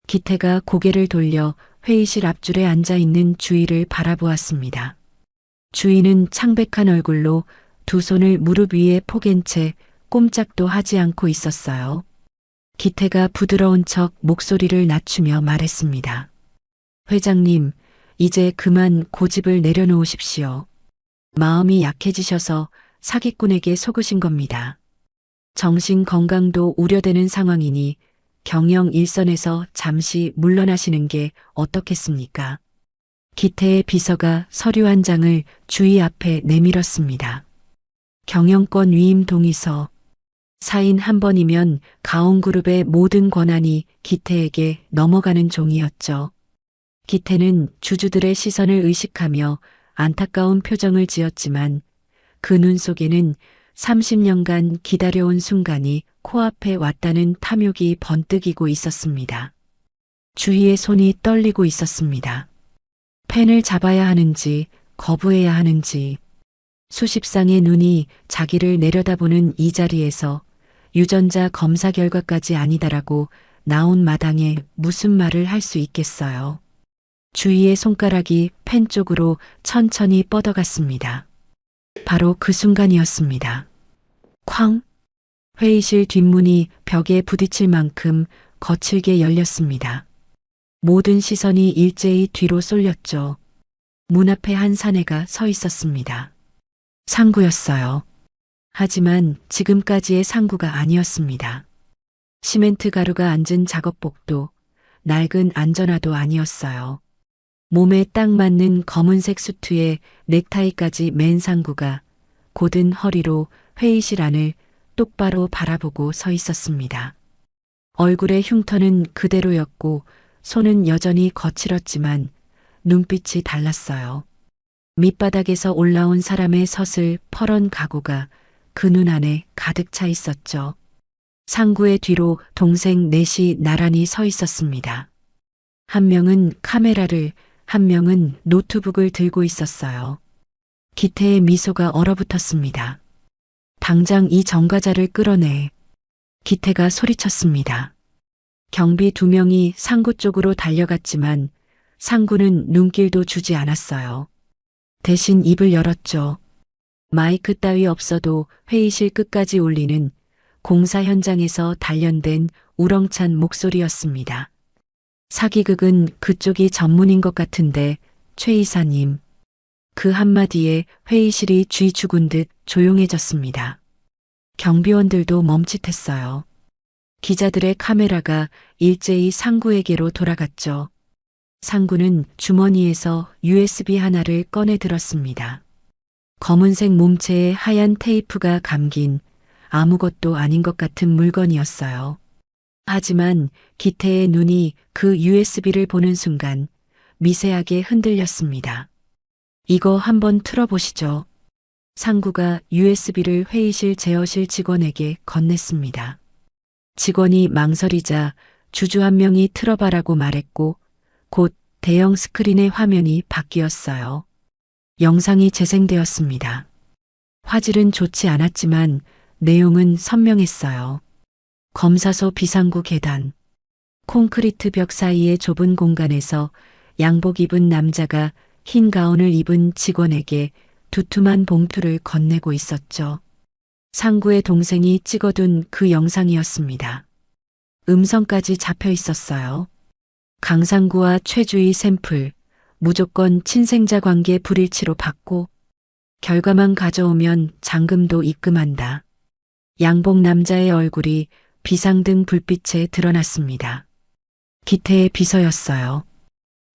기태가 고개를 돌려 회의실 앞줄에 앉아 있는 주희를 바라보았습니다. 주희는 창백한 얼굴로 두 손을 무릎 위에 포갠 채 꼼짝도 하지 않고 있었어요. 기태가 부드러운 척 목소리를 낮추며 말했습니다. 회장님, 이제 그만 고집을 내려놓으십시오. 마음이 약해지셔서 사기꾼에게 속으신 겁니다. 정신 건강도 우려되는 상황이니 경영 일선에서 잠시 물러나시는 게 어떻겠습니까? 기태의 비서가 서류 한 장을 주희 앞에 내밀었습니다. 경영권 위임 동의서. 사인 한 번이면 가온그룹의 모든 권한이 기태에게 넘어가는 종이었죠. 기태는 주주들의 시선을 의식하며 안타까운 표정을 지었지만 그 눈 속에는 30년간 기다려온 순간이 코앞에 왔다는 탐욕이 번뜩이고 있었습니다. 주희의 손이 떨리고 있었습니다. 펜을 잡아야 하는지 거부해야 하는지 수십 쌍의 눈이 자기를 내려다보는 이 자리에서 유전자 검사 결과까지 아니다라고 나온 마당에 무슨 말을 할 수 있겠어요. 주희의 손가락이 펜 쪽으로 천천히 뻗어갔습니다. 바로 그 순간이었습니다. 쾅! 회의실 뒷문이 벽에 부딪힐 만큼 거칠게 열렸습니다. 모든 시선이 일제히 뒤로 쏠렸죠. 문 앞에 한 사내가 서 있었습니다. 상구였어요. 하지만 지금까지의 상구가 아니었습니다. 시멘트 가루가 앉은 작업복도 낡은 안전화도 아니었어요. 몸에 딱 맞는 검은색 수트에 넥타이까지 맨 상구가 곧은 허리로 회의실 안을 똑바로 바라보고 서 있었습니다. 얼굴의 흉터는 그대로였고 손은 여전히 거칠었지만 눈빛이 달랐어요. 밑바닥에서 올라온 사람의 서슬 퍼런 각오가 그 눈 안에 가득 차 있었죠. 상구의 뒤로 동생 넷이 나란히 서 있었습니다. 한 명은 카메라를, 한 명은 노트북을 들고 있었어요. 기태의 미소가 얼어붙었습니다. 당장 이 정과자를 끌어내. 기태가 소리쳤습니다. 경비 2명이 상구 쪽으로 달려갔지만 상구는 눈길도 주지 않았어요. 대신 입을 열었죠. 마이크 따위 없어도 회의실 끝까지 울리는 공사 현장에서 단련된 우렁찬 목소리였습니다. 사기극은 그쪽이 전문인 것 같은데 최 이사님. 그 한마디에 회의실이 쥐 죽은 듯 조용해졌습니다. 경비원들도 멈칫했어요. 기자들의 카메라가 일제히 상구에게로 돌아갔죠. 상구는 주머니에서 USB 하나를 꺼내 들었습니다. 검은색 몸체에 하얀 테이프가 감긴 아무것도 아닌 것 같은 물건이었어요. 하지만 기태의 눈이 그 USB를 보는 순간 미세하게 흔들렸습니다. 이거 한번 틀어보시죠. 상구가 USB를 회의실 제어실 직원에게 건넸습니다. 직원이 망설이자 주주 한 명이 틀어봐라고 말했고 곧 대형 스크린의 화면이 바뀌었어요. 영상이 재생되었습니다. 화질은 좋지 않았지만 내용은 선명했어요. 검사소 비상구 계단. 콘크리트 벽 사이의 좁은 공간에서 양복 입은 남자가 흰 가운을 입은 직원에게 두툼한 봉투를 건네고 있었죠. 상구의 동생이 찍어둔 그 영상이었습니다. 음성까지 잡혀 있었어요. 강상구와 최주희 샘플, 무조건 친생자 관계 불일치로 받고 결과만 가져오면 잔금도 입금한다. 양복 남자의 얼굴이 비상등 불빛에 드러났습니다. 기태의 비서였어요.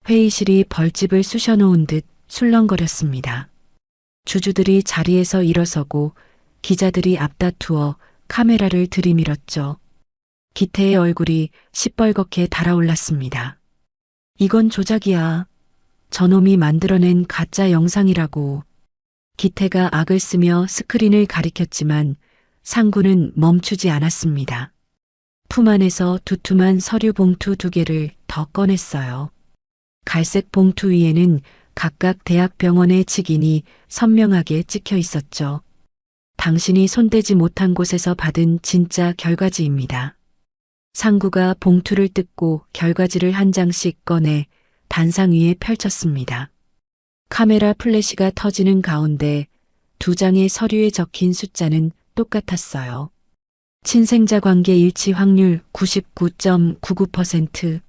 회의실이 벌집을 쑤셔놓은 듯 술렁거렸습니다. 주주들이 자리에서 일어서고 기자들이 앞다투어 카메라를 들이밀었죠. 기태의 얼굴이 시뻘겋게 달아올랐습니다. 이건 조작이야. 저놈이 만들어낸 가짜 영상이라고. 기태가 악을 쓰며 스크린을 가리켰지만 상구는 멈추지 않았습니다. 품 안에서 두툼한 서류 봉투 2개를 더 꺼냈어요. 갈색 봉투 위에는 각각 대학병원의 직인이 선명하게 찍혀 있었죠. 당신이 손대지 못한 곳에서 받은 진짜 결과지입니다. 상구가 봉투를 뜯고 결과지를 한 장씩 꺼내 단상 위에 펼쳤습니다. 카메라 플래시가 터지는 가운데 2장의 서류에 적힌 숫자는 똑같았어요. 친생자 관계 일치 확률 99.99%.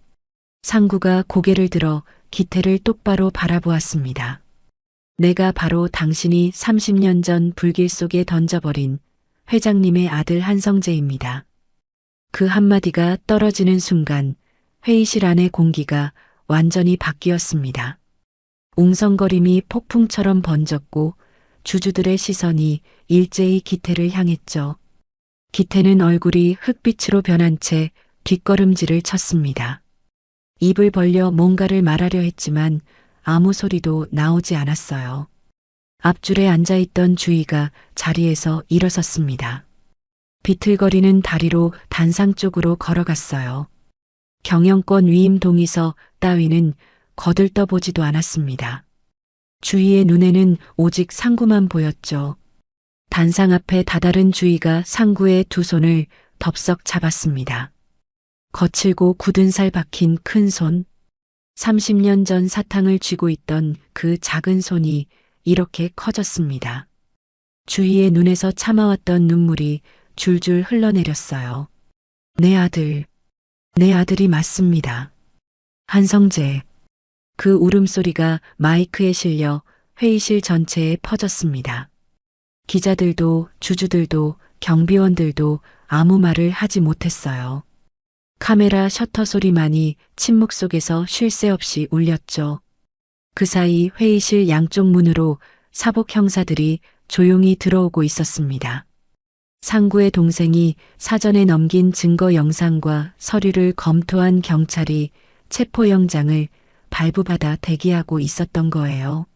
상구가 고개를 들어 기태를 똑바로 바라보았습니다. 내가 바로 당신이 30년 전 불길 속에 던져버린 회장님의 아들 한성재입니다. 그 한마디가 떨어지는 순간 회의실 안의 공기가 완전히 바뀌었습니다. 웅성거림이 폭풍처럼 번졌고 주주들의 시선이 일제히 기태를 향했죠. 기태는 얼굴이 흙빛으로 변한 채 뒷걸음질을 쳤습니다. 입을 벌려 뭔가를 말하려 했지만 아무 소리도 나오지 않았어요. 앞줄에 앉아있던 주희가 자리에서 일어섰습니다. 비틀거리는 다리로 단상 쪽으로 걸어갔어요. 경영권 위임 동의서 따위는 거들떠보지도 않았습니다. 주희의 눈에는 오직 상구만 보였죠. 단상 앞에 다다른 주희가 상구의 2 손을 덥석 잡았습니다. 거칠고 굳은 살 박힌 큰 손. 30년 전 사탕을 쥐고 있던 그 작은 손이 이렇게 커졌습니다. 주희의 눈에서 참아왔던 눈물이 줄줄 흘러내렸어요. 내 아들이 맞습니다. 한성재. 그 울음소리가 마이크에 실려 회의실 전체에 퍼졌습니다. 기자들도 주주들도 경비원들도 아무 말을 하지 못했어요. 카메라 셔터 소리만이 침묵 속에서 쉴 새 없이 울렸죠. 그 사이 회의실 양쪽 문으로 사복 형사들이 조용히 들어오고 있었습니다. 상구의 동생이 사전에 넘긴 증거 영상과 서류를 검토한 경찰이 체포영장을 발부받아 대기하고 있었던 거예요.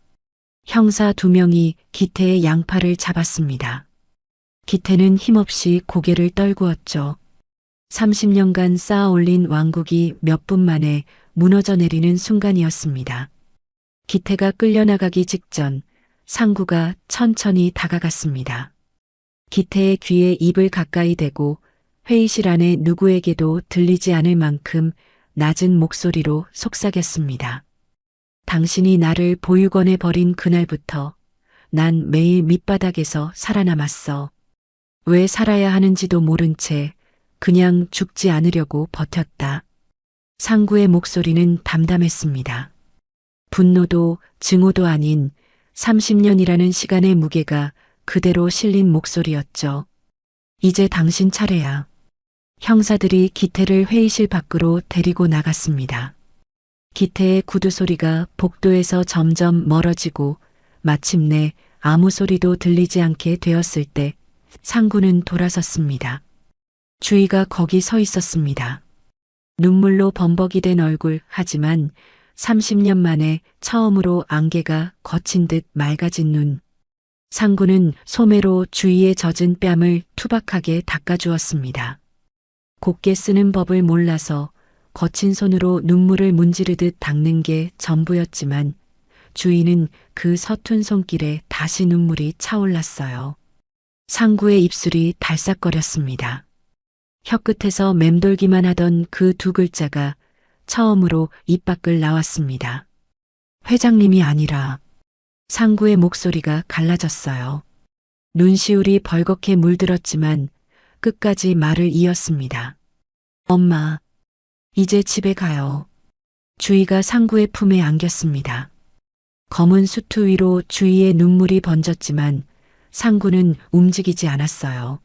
형사 2명이 기태의 양팔을 잡았습니다. 기태는 힘없이 고개를 떨구었죠. 30년간 쌓아 올린 왕국이 몇 분 만에 무너져 내리는 순간이었습니다. 기태가 끌려나가기 직전 상구가 천천히 다가갔습니다. 기태의 귀에 입을 가까이 대고 회의실 안에 누구에게도 들리지 않을 만큼 낮은 목소리로 속삭였습니다. 당신이 나를 보육원에 버린 그날부터 난 매일 밑바닥에서 살아남았어. 왜 살아야 하는지도 모른 채 그냥 죽지 않으려고 버텼다. 상구의 목소리는 담담했습니다. 분노도 증오도 아닌 30년이라는 시간의 무게가 그대로 실린 목소리였죠. 이제 당신 차례야. 형사들이 기태를 회의실 밖으로 데리고 나갔습니다. 기태의 구두 소리가 복도에서 점점 멀어지고 마침내 아무 소리도 들리지 않게 되었을 때 상구는 돌아섰습니다. 주희가 거기 서 있었습니다. 눈물로 범벅이 된 얼굴, 하지만 30년 만에 처음으로 안개가 거친 듯 맑아진 눈. 상구는 소매로 주희의 젖은 뺨을 투박하게 닦아주었습니다. 곱게 쓰는 법을 몰라서 거친 손으로 눈물을 문지르듯 닦는 게 전부였지만 주희는 그 서툰 손길에 다시 눈물이 차올랐어요. 상구의 입술이 달싹거렸습니다. 혀끝에서 맴돌기만 하던 그 2 글자가 처음으로 입 밖을 나왔습니다. 회장님이 아니라. 상구의 목소리가 갈라졌어요. 눈시울이 벌겋게 물들었지만 끝까지 말을 이었습니다. 엄마, 이제 집에 가요. 주희가 상구의 품에 안겼습니다. 검은 수투 위로 주희의 눈물이 번졌지만 상구는 움직이지 않았어요.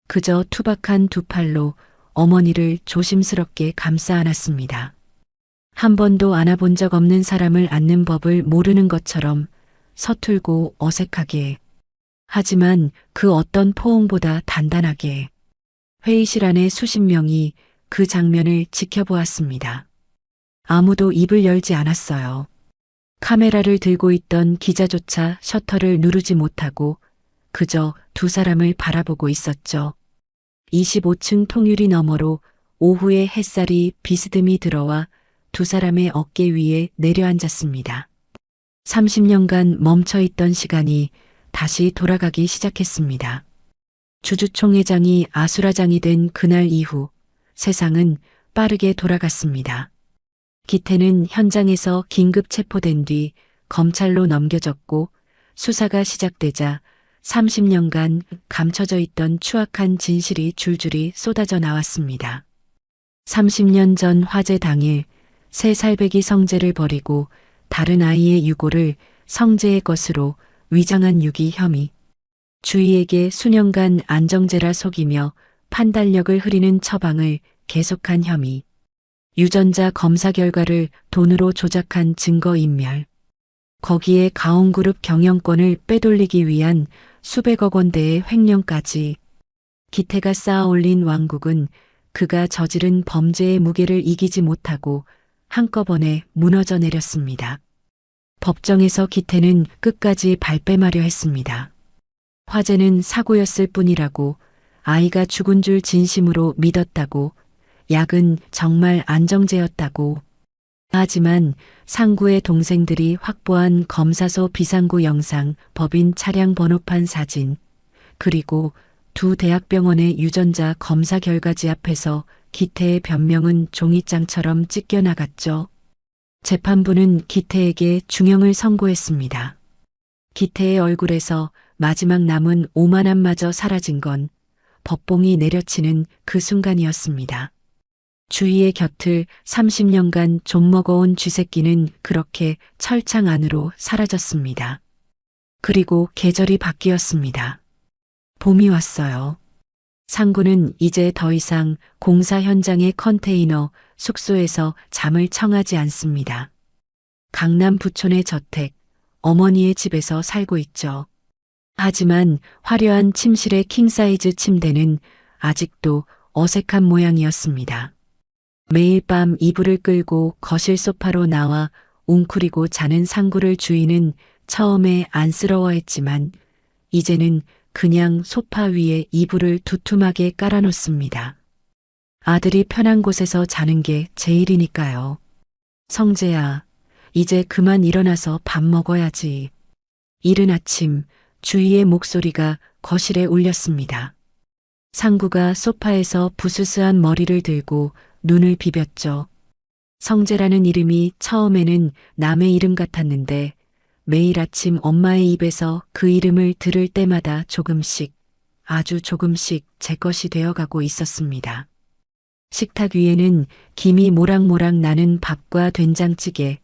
그저 투박한 두 팔로 어머니를 조심스럽게 감싸 안았습니다. 한 번도 안아본 적 없는 사람을 안는 법을 모르는 것처럼 서툴고 어색하게, 하지만 그 어떤 포옹보다 단단하게. 회의실 안에 수십 명이 그 장면을 지켜보았습니다. 아무도 입을 열지 않았어요. 카메라를 들고 있던 기자조차 셔터를 누르지 못하고 그저 두 사람을 바라보고 있었죠. 25층 통유리 너머로 오후의 햇살이 비스듬히 들어와 두 사람의 어깨 위에 내려앉았습니다. 30년간 멈춰있던 시간이 다시 돌아가기 시작했습니다. 주주총회장이 아수라장이 된 그날 이후 세상은 빠르게 돌아갔습니다. 기태는 현장에서 긴급 체포된 뒤 검찰로 넘겨졌고 수사가 시작되자 30년간 감춰져 있던 추악한 진실이 줄줄이 쏟아져 나왔습니다. 30년 전 화재 당일 세 살배기 성재를 버리고 다른 아이의 유고를 성재의 것으로 위장한 유기 혐의. 주희에게 수년간 안정제라 속이며 판단력을 흐리는 처방을 계속한 혐의. 유전자 검사 결과를 돈으로 조작한 증거인멸. 거기에 가온그룹 경영권을 빼돌리기 위한 수백억 원대의 횡령까지. 기태가 쌓아올린 왕국은 그가 저지른 범죄의 무게를 이기지 못하고 한꺼번에 무너져 내렸습니다. 법정에서 기태는 끝까지 발뺌하려 했습니다. 화재는 사고였을 뿐이라고, 아이가 죽은 줄 진심으로 믿었다고, 약은 정말 안정제였다고. 하지만 상구의 동생들이 확보한 검사소 비상구 영상, 법인 차량 번호판 사진, 그리고 두 대학병원의 유전자 검사 결과지 앞에서 기태의 변명은 종이장처럼 찢겨나갔죠. 재판부는 기태에게 중형을 선고했습니다. 기태의 얼굴에서 마지막 남은 오만함마저 사라진 건 법봉이 내려치는 그 순간이었습니다. 주희의 곁을 30년간 좀먹어온 쥐새끼는 그렇게 철창 안으로 사라졌습니다. 그리고 계절이 바뀌었습니다. 봄이 왔어요. 상구는 이제 더 이상 공사 현장의 컨테이너 숙소에서 잠을 청하지 않습니다. 강남 부촌의 저택, 어머니의 집에서 살고 있죠. 하지만 화려한 침실의 킹사이즈 침대는 아직도 어색한 모양이었습니다. 매일 밤 이불을 끌고 거실 소파로 나와 웅크리고 자는 상구를 주인은 처음에 안쓰러워했지만 이제는 그냥 소파 위에 이불을 두툼하게 깔아놓습니다. 아들이 편한 곳에서 자는 게 제일이니까요. 성재야, 이제 그만 일어나서 밥 먹어야지. 이른 아침 주희의 목소리가 거실에 울렸습니다. 상구가 소파에서 부스스한 머리를 들고 눈을 비볐죠. 성재라는 이름이 처음에는 남의 이름 같았는데 매일 아침 엄마의 입에서 그 이름을 들을 때마다 조금씩, 아주 조금씩 제 것이 되어가고 있었습니다. 식탁 위에는 김이 모락모락 나는 밥과 된장찌개,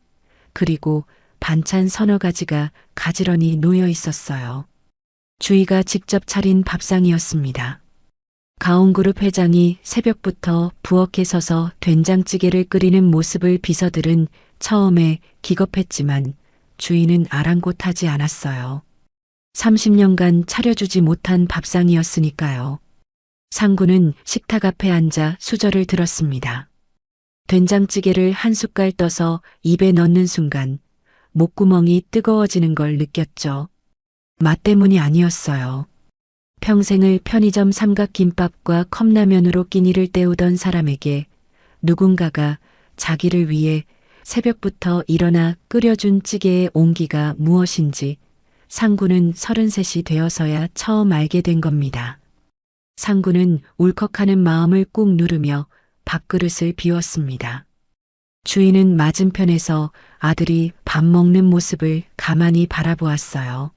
그리고 반찬 서너 가지가 가지런히 놓여 있었어요. 주희가 직접 차린 밥상이었습니다. 가온그룹 회장이 새벽부터 부엌에 서서 된장찌개를 끓이는 모습을 비서들은 처음에 기겁했지만 주인은 아랑곳하지 않았어요. 30년간 차려주지 못한 밥상이었으니까요. 상구는 식탁 앞에 앉아 수저를 들었습니다. 된장찌개를 한 숟갈 떠서 입에 넣는 순간 목구멍이 뜨거워지는 걸 느꼈죠. 맛 때문이 아니었어요. 평생을 편의점 삼각김밥과 컵라면으로 끼니를 때우던 사람에게 누군가가 자기를 위해 새벽부터 일어나 끓여준 찌개의 온기가 무엇인지 상구는 33이 되어서야 처음 알게 된 겁니다. 상구는 울컥하는 마음을 꾹 누르며 밥그릇을 비웠습니다. 주인은 맞은편에서 아들이 밥 먹는 모습을 가만히 바라보았어요.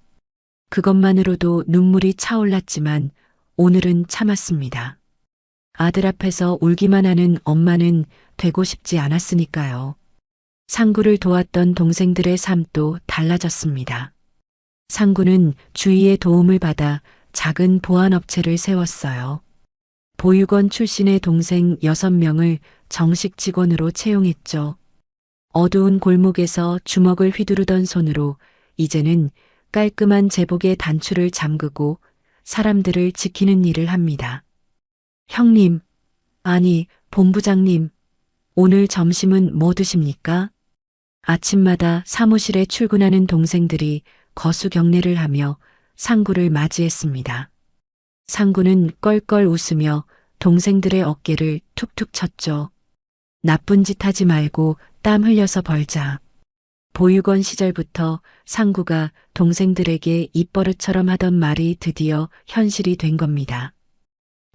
그것만으로도 눈물이 차올랐지만 오늘은 참았습니다. 아들 앞에서 울기만 하는 엄마는 되고 싶지 않았으니까요. 상구를 도왔던 동생들의 삶도 달라졌습니다. 상구는 주위의 도움을 받아 작은 보안업체를 세웠어요. 보육원 출신의 동생 6명을 정식 직원으로 채용했죠. 어두운 골목에서 주먹을 휘두르던 손으로 이제는 깔끔한 제복의 단추를 잠그고 사람들을 지키는 일을 합니다. 형님, 아니, 본부장님, 오늘 점심은 뭐 드십니까? 아침마다 사무실에 출근하는 동생들이 거수경례를 하며 상구를 맞이했습니다. 상구는 껄껄 웃으며 동생들의 어깨를 툭툭 쳤죠. 나쁜 짓 하지 말고 땀 흘려서 벌자. 보육원 시절부터 상구가 동생들에게 입버릇처럼 하던 말이 드디어 현실이 된 겁니다.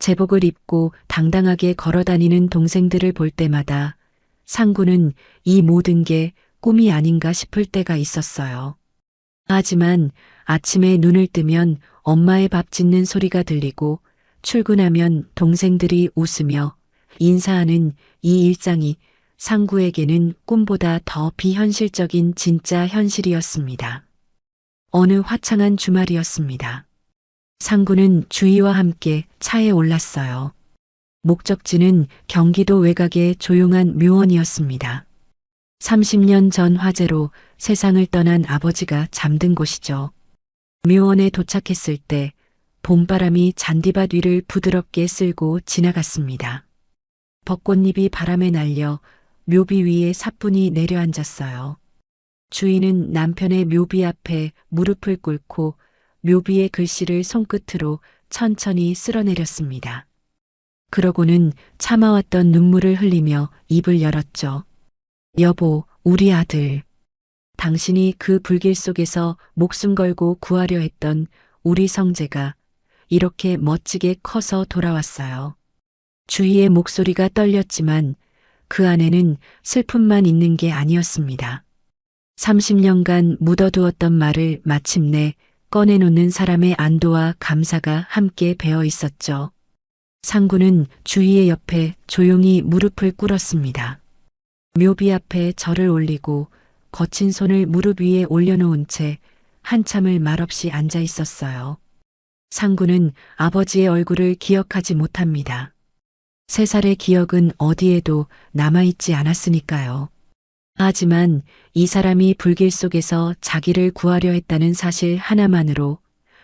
제복을 입고 당당하게 걸어다니는 동생들을 볼 때마다 상구는 이 모든 게 꿈이 아닌가 싶을 때가 있었어요. 하지만 아침에 눈을 뜨면 엄마의 밥 짓는 소리가 들리고 출근하면 동생들이 웃으며 인사하는 이 일상이 상구에게는 꿈보다 더 비현실적인 진짜 현실이었습니다. 어느 화창한 주말이었습니다. 상구는 주희와 함께 차에 올랐어요. 목적지는 경기도 외곽의 조용한 묘원이었습니다. 30년 전 화재로 세상을 떠난 아버지가 잠든 곳이죠. 묘원에 도착했을 때 봄바람이 잔디밭 위를 부드럽게 쓸고 지나갔습니다. 벚꽃잎이 바람에 날려 묘비 위에 사뿐히 내려앉았어요. 주인은 남편의 묘비 앞에 무릎을 꿇고 묘비의 글씨를 손끝으로 천천히 쓸어내렸습니다. 그러고는 참아왔던 눈물을 흘리며 입을 열었죠. 여보, 우리 아들. 당신이 그 불길 속에서 목숨 걸고 구하려 했던 우리 성재가 이렇게 멋지게 커서 돌아왔어요. 주희의 목소리가 떨렸지만 그 안에는 슬픔만 있는 게 아니었습니다. 30년간 묻어두었던 말을 마침내 꺼내놓는 사람의 안도와 감사가 함께 배어 있었죠. 상구는 주희의 옆에 조용히 무릎을 꿇었습니다. 묘비 앞에 절을 올리고 거친 손을 무릎 위에 올려놓은 채 한참을 말없이 앉아 있었어요. 상구는 아버지의 얼굴을 기억하지 못합니다. 3살의 기억은 어디에도 남아있지 않았으니까요. 하지만 이 사람이 불길 속에서 자기를 구하려 했다는 사실 하나만으로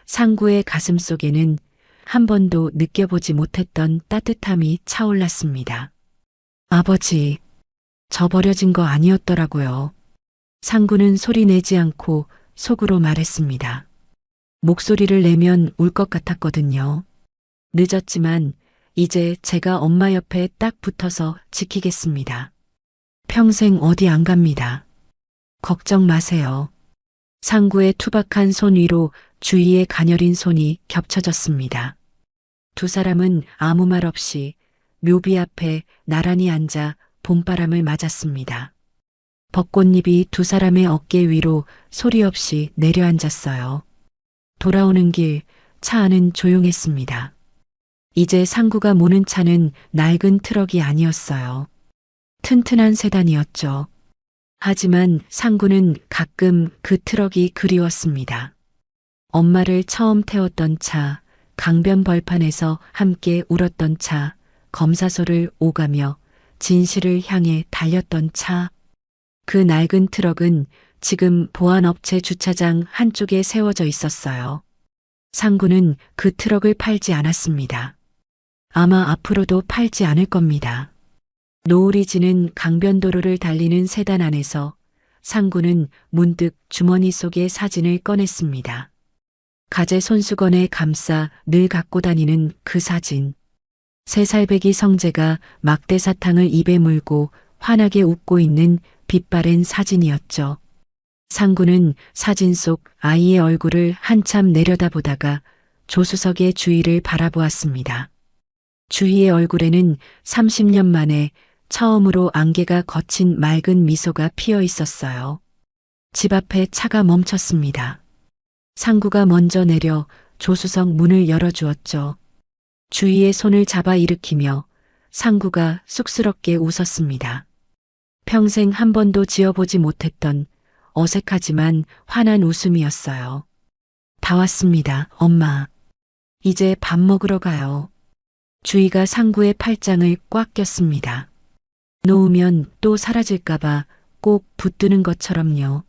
상구의 가슴 속에는 한 번도 느껴보지 못했던 따뜻함이 차올랐습니다. 아버지, 저 버려진 거 아니었더라고요. 상구는 소리 내지 않고 속으로 말했습니다. 목소리를 내면 울 것 같았거든요. 늦었지만 이제 제가 엄마 옆에 딱 붙어서 지키겠습니다. 평생 어디 안 갑니다. 걱정 마세요. 상구의 투박한 손 위로 주희의 가녀린 손이 겹쳐졌습니다. 두 사람은 아무 말 없이 묘비 앞에 나란히 앉아 봄바람을 맞았습니다. 벚꽃잎이 두 사람의 어깨 위로 소리 없이 내려앉았어요. 돌아오는 길, 차 안은 조용했습니다. 이제 상구가 모는 차는 낡은 트럭이 아니었어요. 튼튼한 세단이었죠. 하지만 상구는 가끔 그 트럭이 그리웠습니다. 엄마를 처음 태웠던 차, 강변 벌판에서 함께 울었던 차, 검사소를 오가며 진실을 향해 달렸던 차. 그 낡은 트럭은 지금 보안업체 주차장 한쪽에 세워져 있었어요. 상구는 그 트럭을 팔지 않았습니다. 아마 앞으로도 팔지 않을 겁니다. 노을이 지는 강변도로를 달리는 세단 안에서 상구는 문득 주머니 속의 사진을 꺼냈습니다. 가재 손수건에 감싸 늘 갖고 다니는 그 사진. 3살배기 성재가 막대사탕을 입에 물고 환하게 웃고 있는 빛바랜 사진이었죠. 상구는 사진 속 아이의 얼굴을 한참 내려다보다가 조수석의 주희를 바라보았습니다. 주희의 얼굴에는 30년 만에 처음으로 안개가 거친 맑은 미소가 피어 있었어요. 집 앞에 차가 멈췄습니다. 상구가 먼저 내려 조수석 문을 열어주었죠. 주희의 손을 잡아 일으키며 상구가 쑥스럽게 웃었습니다. 평생 한 번도 지어보지 못했던 어색하지만 환한 웃음이었어요. 다 왔습니다, 엄마. 이제 밥 먹으러 가요. 주희가 상구의 팔짱을 꽉 꼈습니다. 놓으면 또 사라질까봐 꼭 붙드는 것처럼요.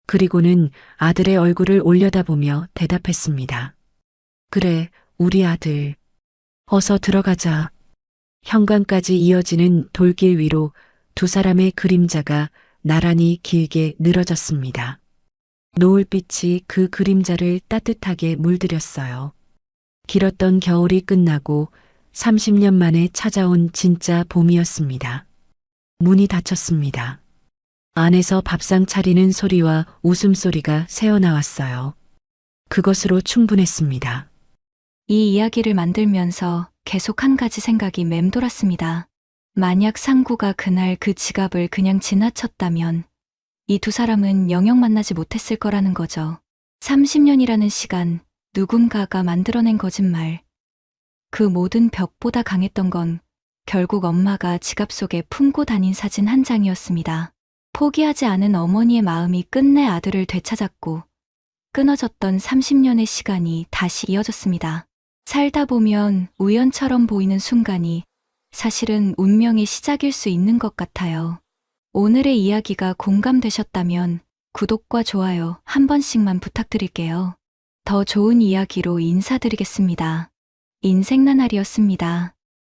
그리고는 아들의 얼굴을 올려다보며 대답했습니다. 그래, 우리 아들. 어서 들어가자. 현관까지 이어지는 돌길 위로 두 사람의 그림자가 나란히 길게 늘어졌습니다. 노을빛이 그 그림자를 따뜻하게 물들였어요. 길었던 겨울이 끝나고 30년 만에 찾아온 진짜 봄이었습니다. 문이 닫혔습니다. 안에서 밥상 차리는 소리와 웃음소리가 새어나왔어요. 그것으로 충분했습니다. 이 이야기를 만들면서 계속 한 가지 생각이 맴돌았습니다. 만약 상구가 그날 그 지갑을 그냥 지나쳤다면 이 두 사람은 영영 만나지 못했을 거라는 거죠. 30년이라는 시간, 누군가가 만들어낸 거짓말. 그 모든 벽보다 강했던 건 결국 엄마가 지갑 속에 품고 다닌 사진 한 장이었습니다. 포기하지 않은 어머니의 마음이 끝내 아들을 되찾았고 끊어졌던 30년의 시간이 다시 이어졌습니다. 살다 보면 우연처럼 보이는 순간이 사실은 운명의 시작일 수 있는 것 같아요. 오늘의 이야기가 공감되셨다면 구독과 좋아요 한 번씩만 부탁드릴게요. 더 좋은 이야기로 인사드리겠습니다. 인생나날이었습니다.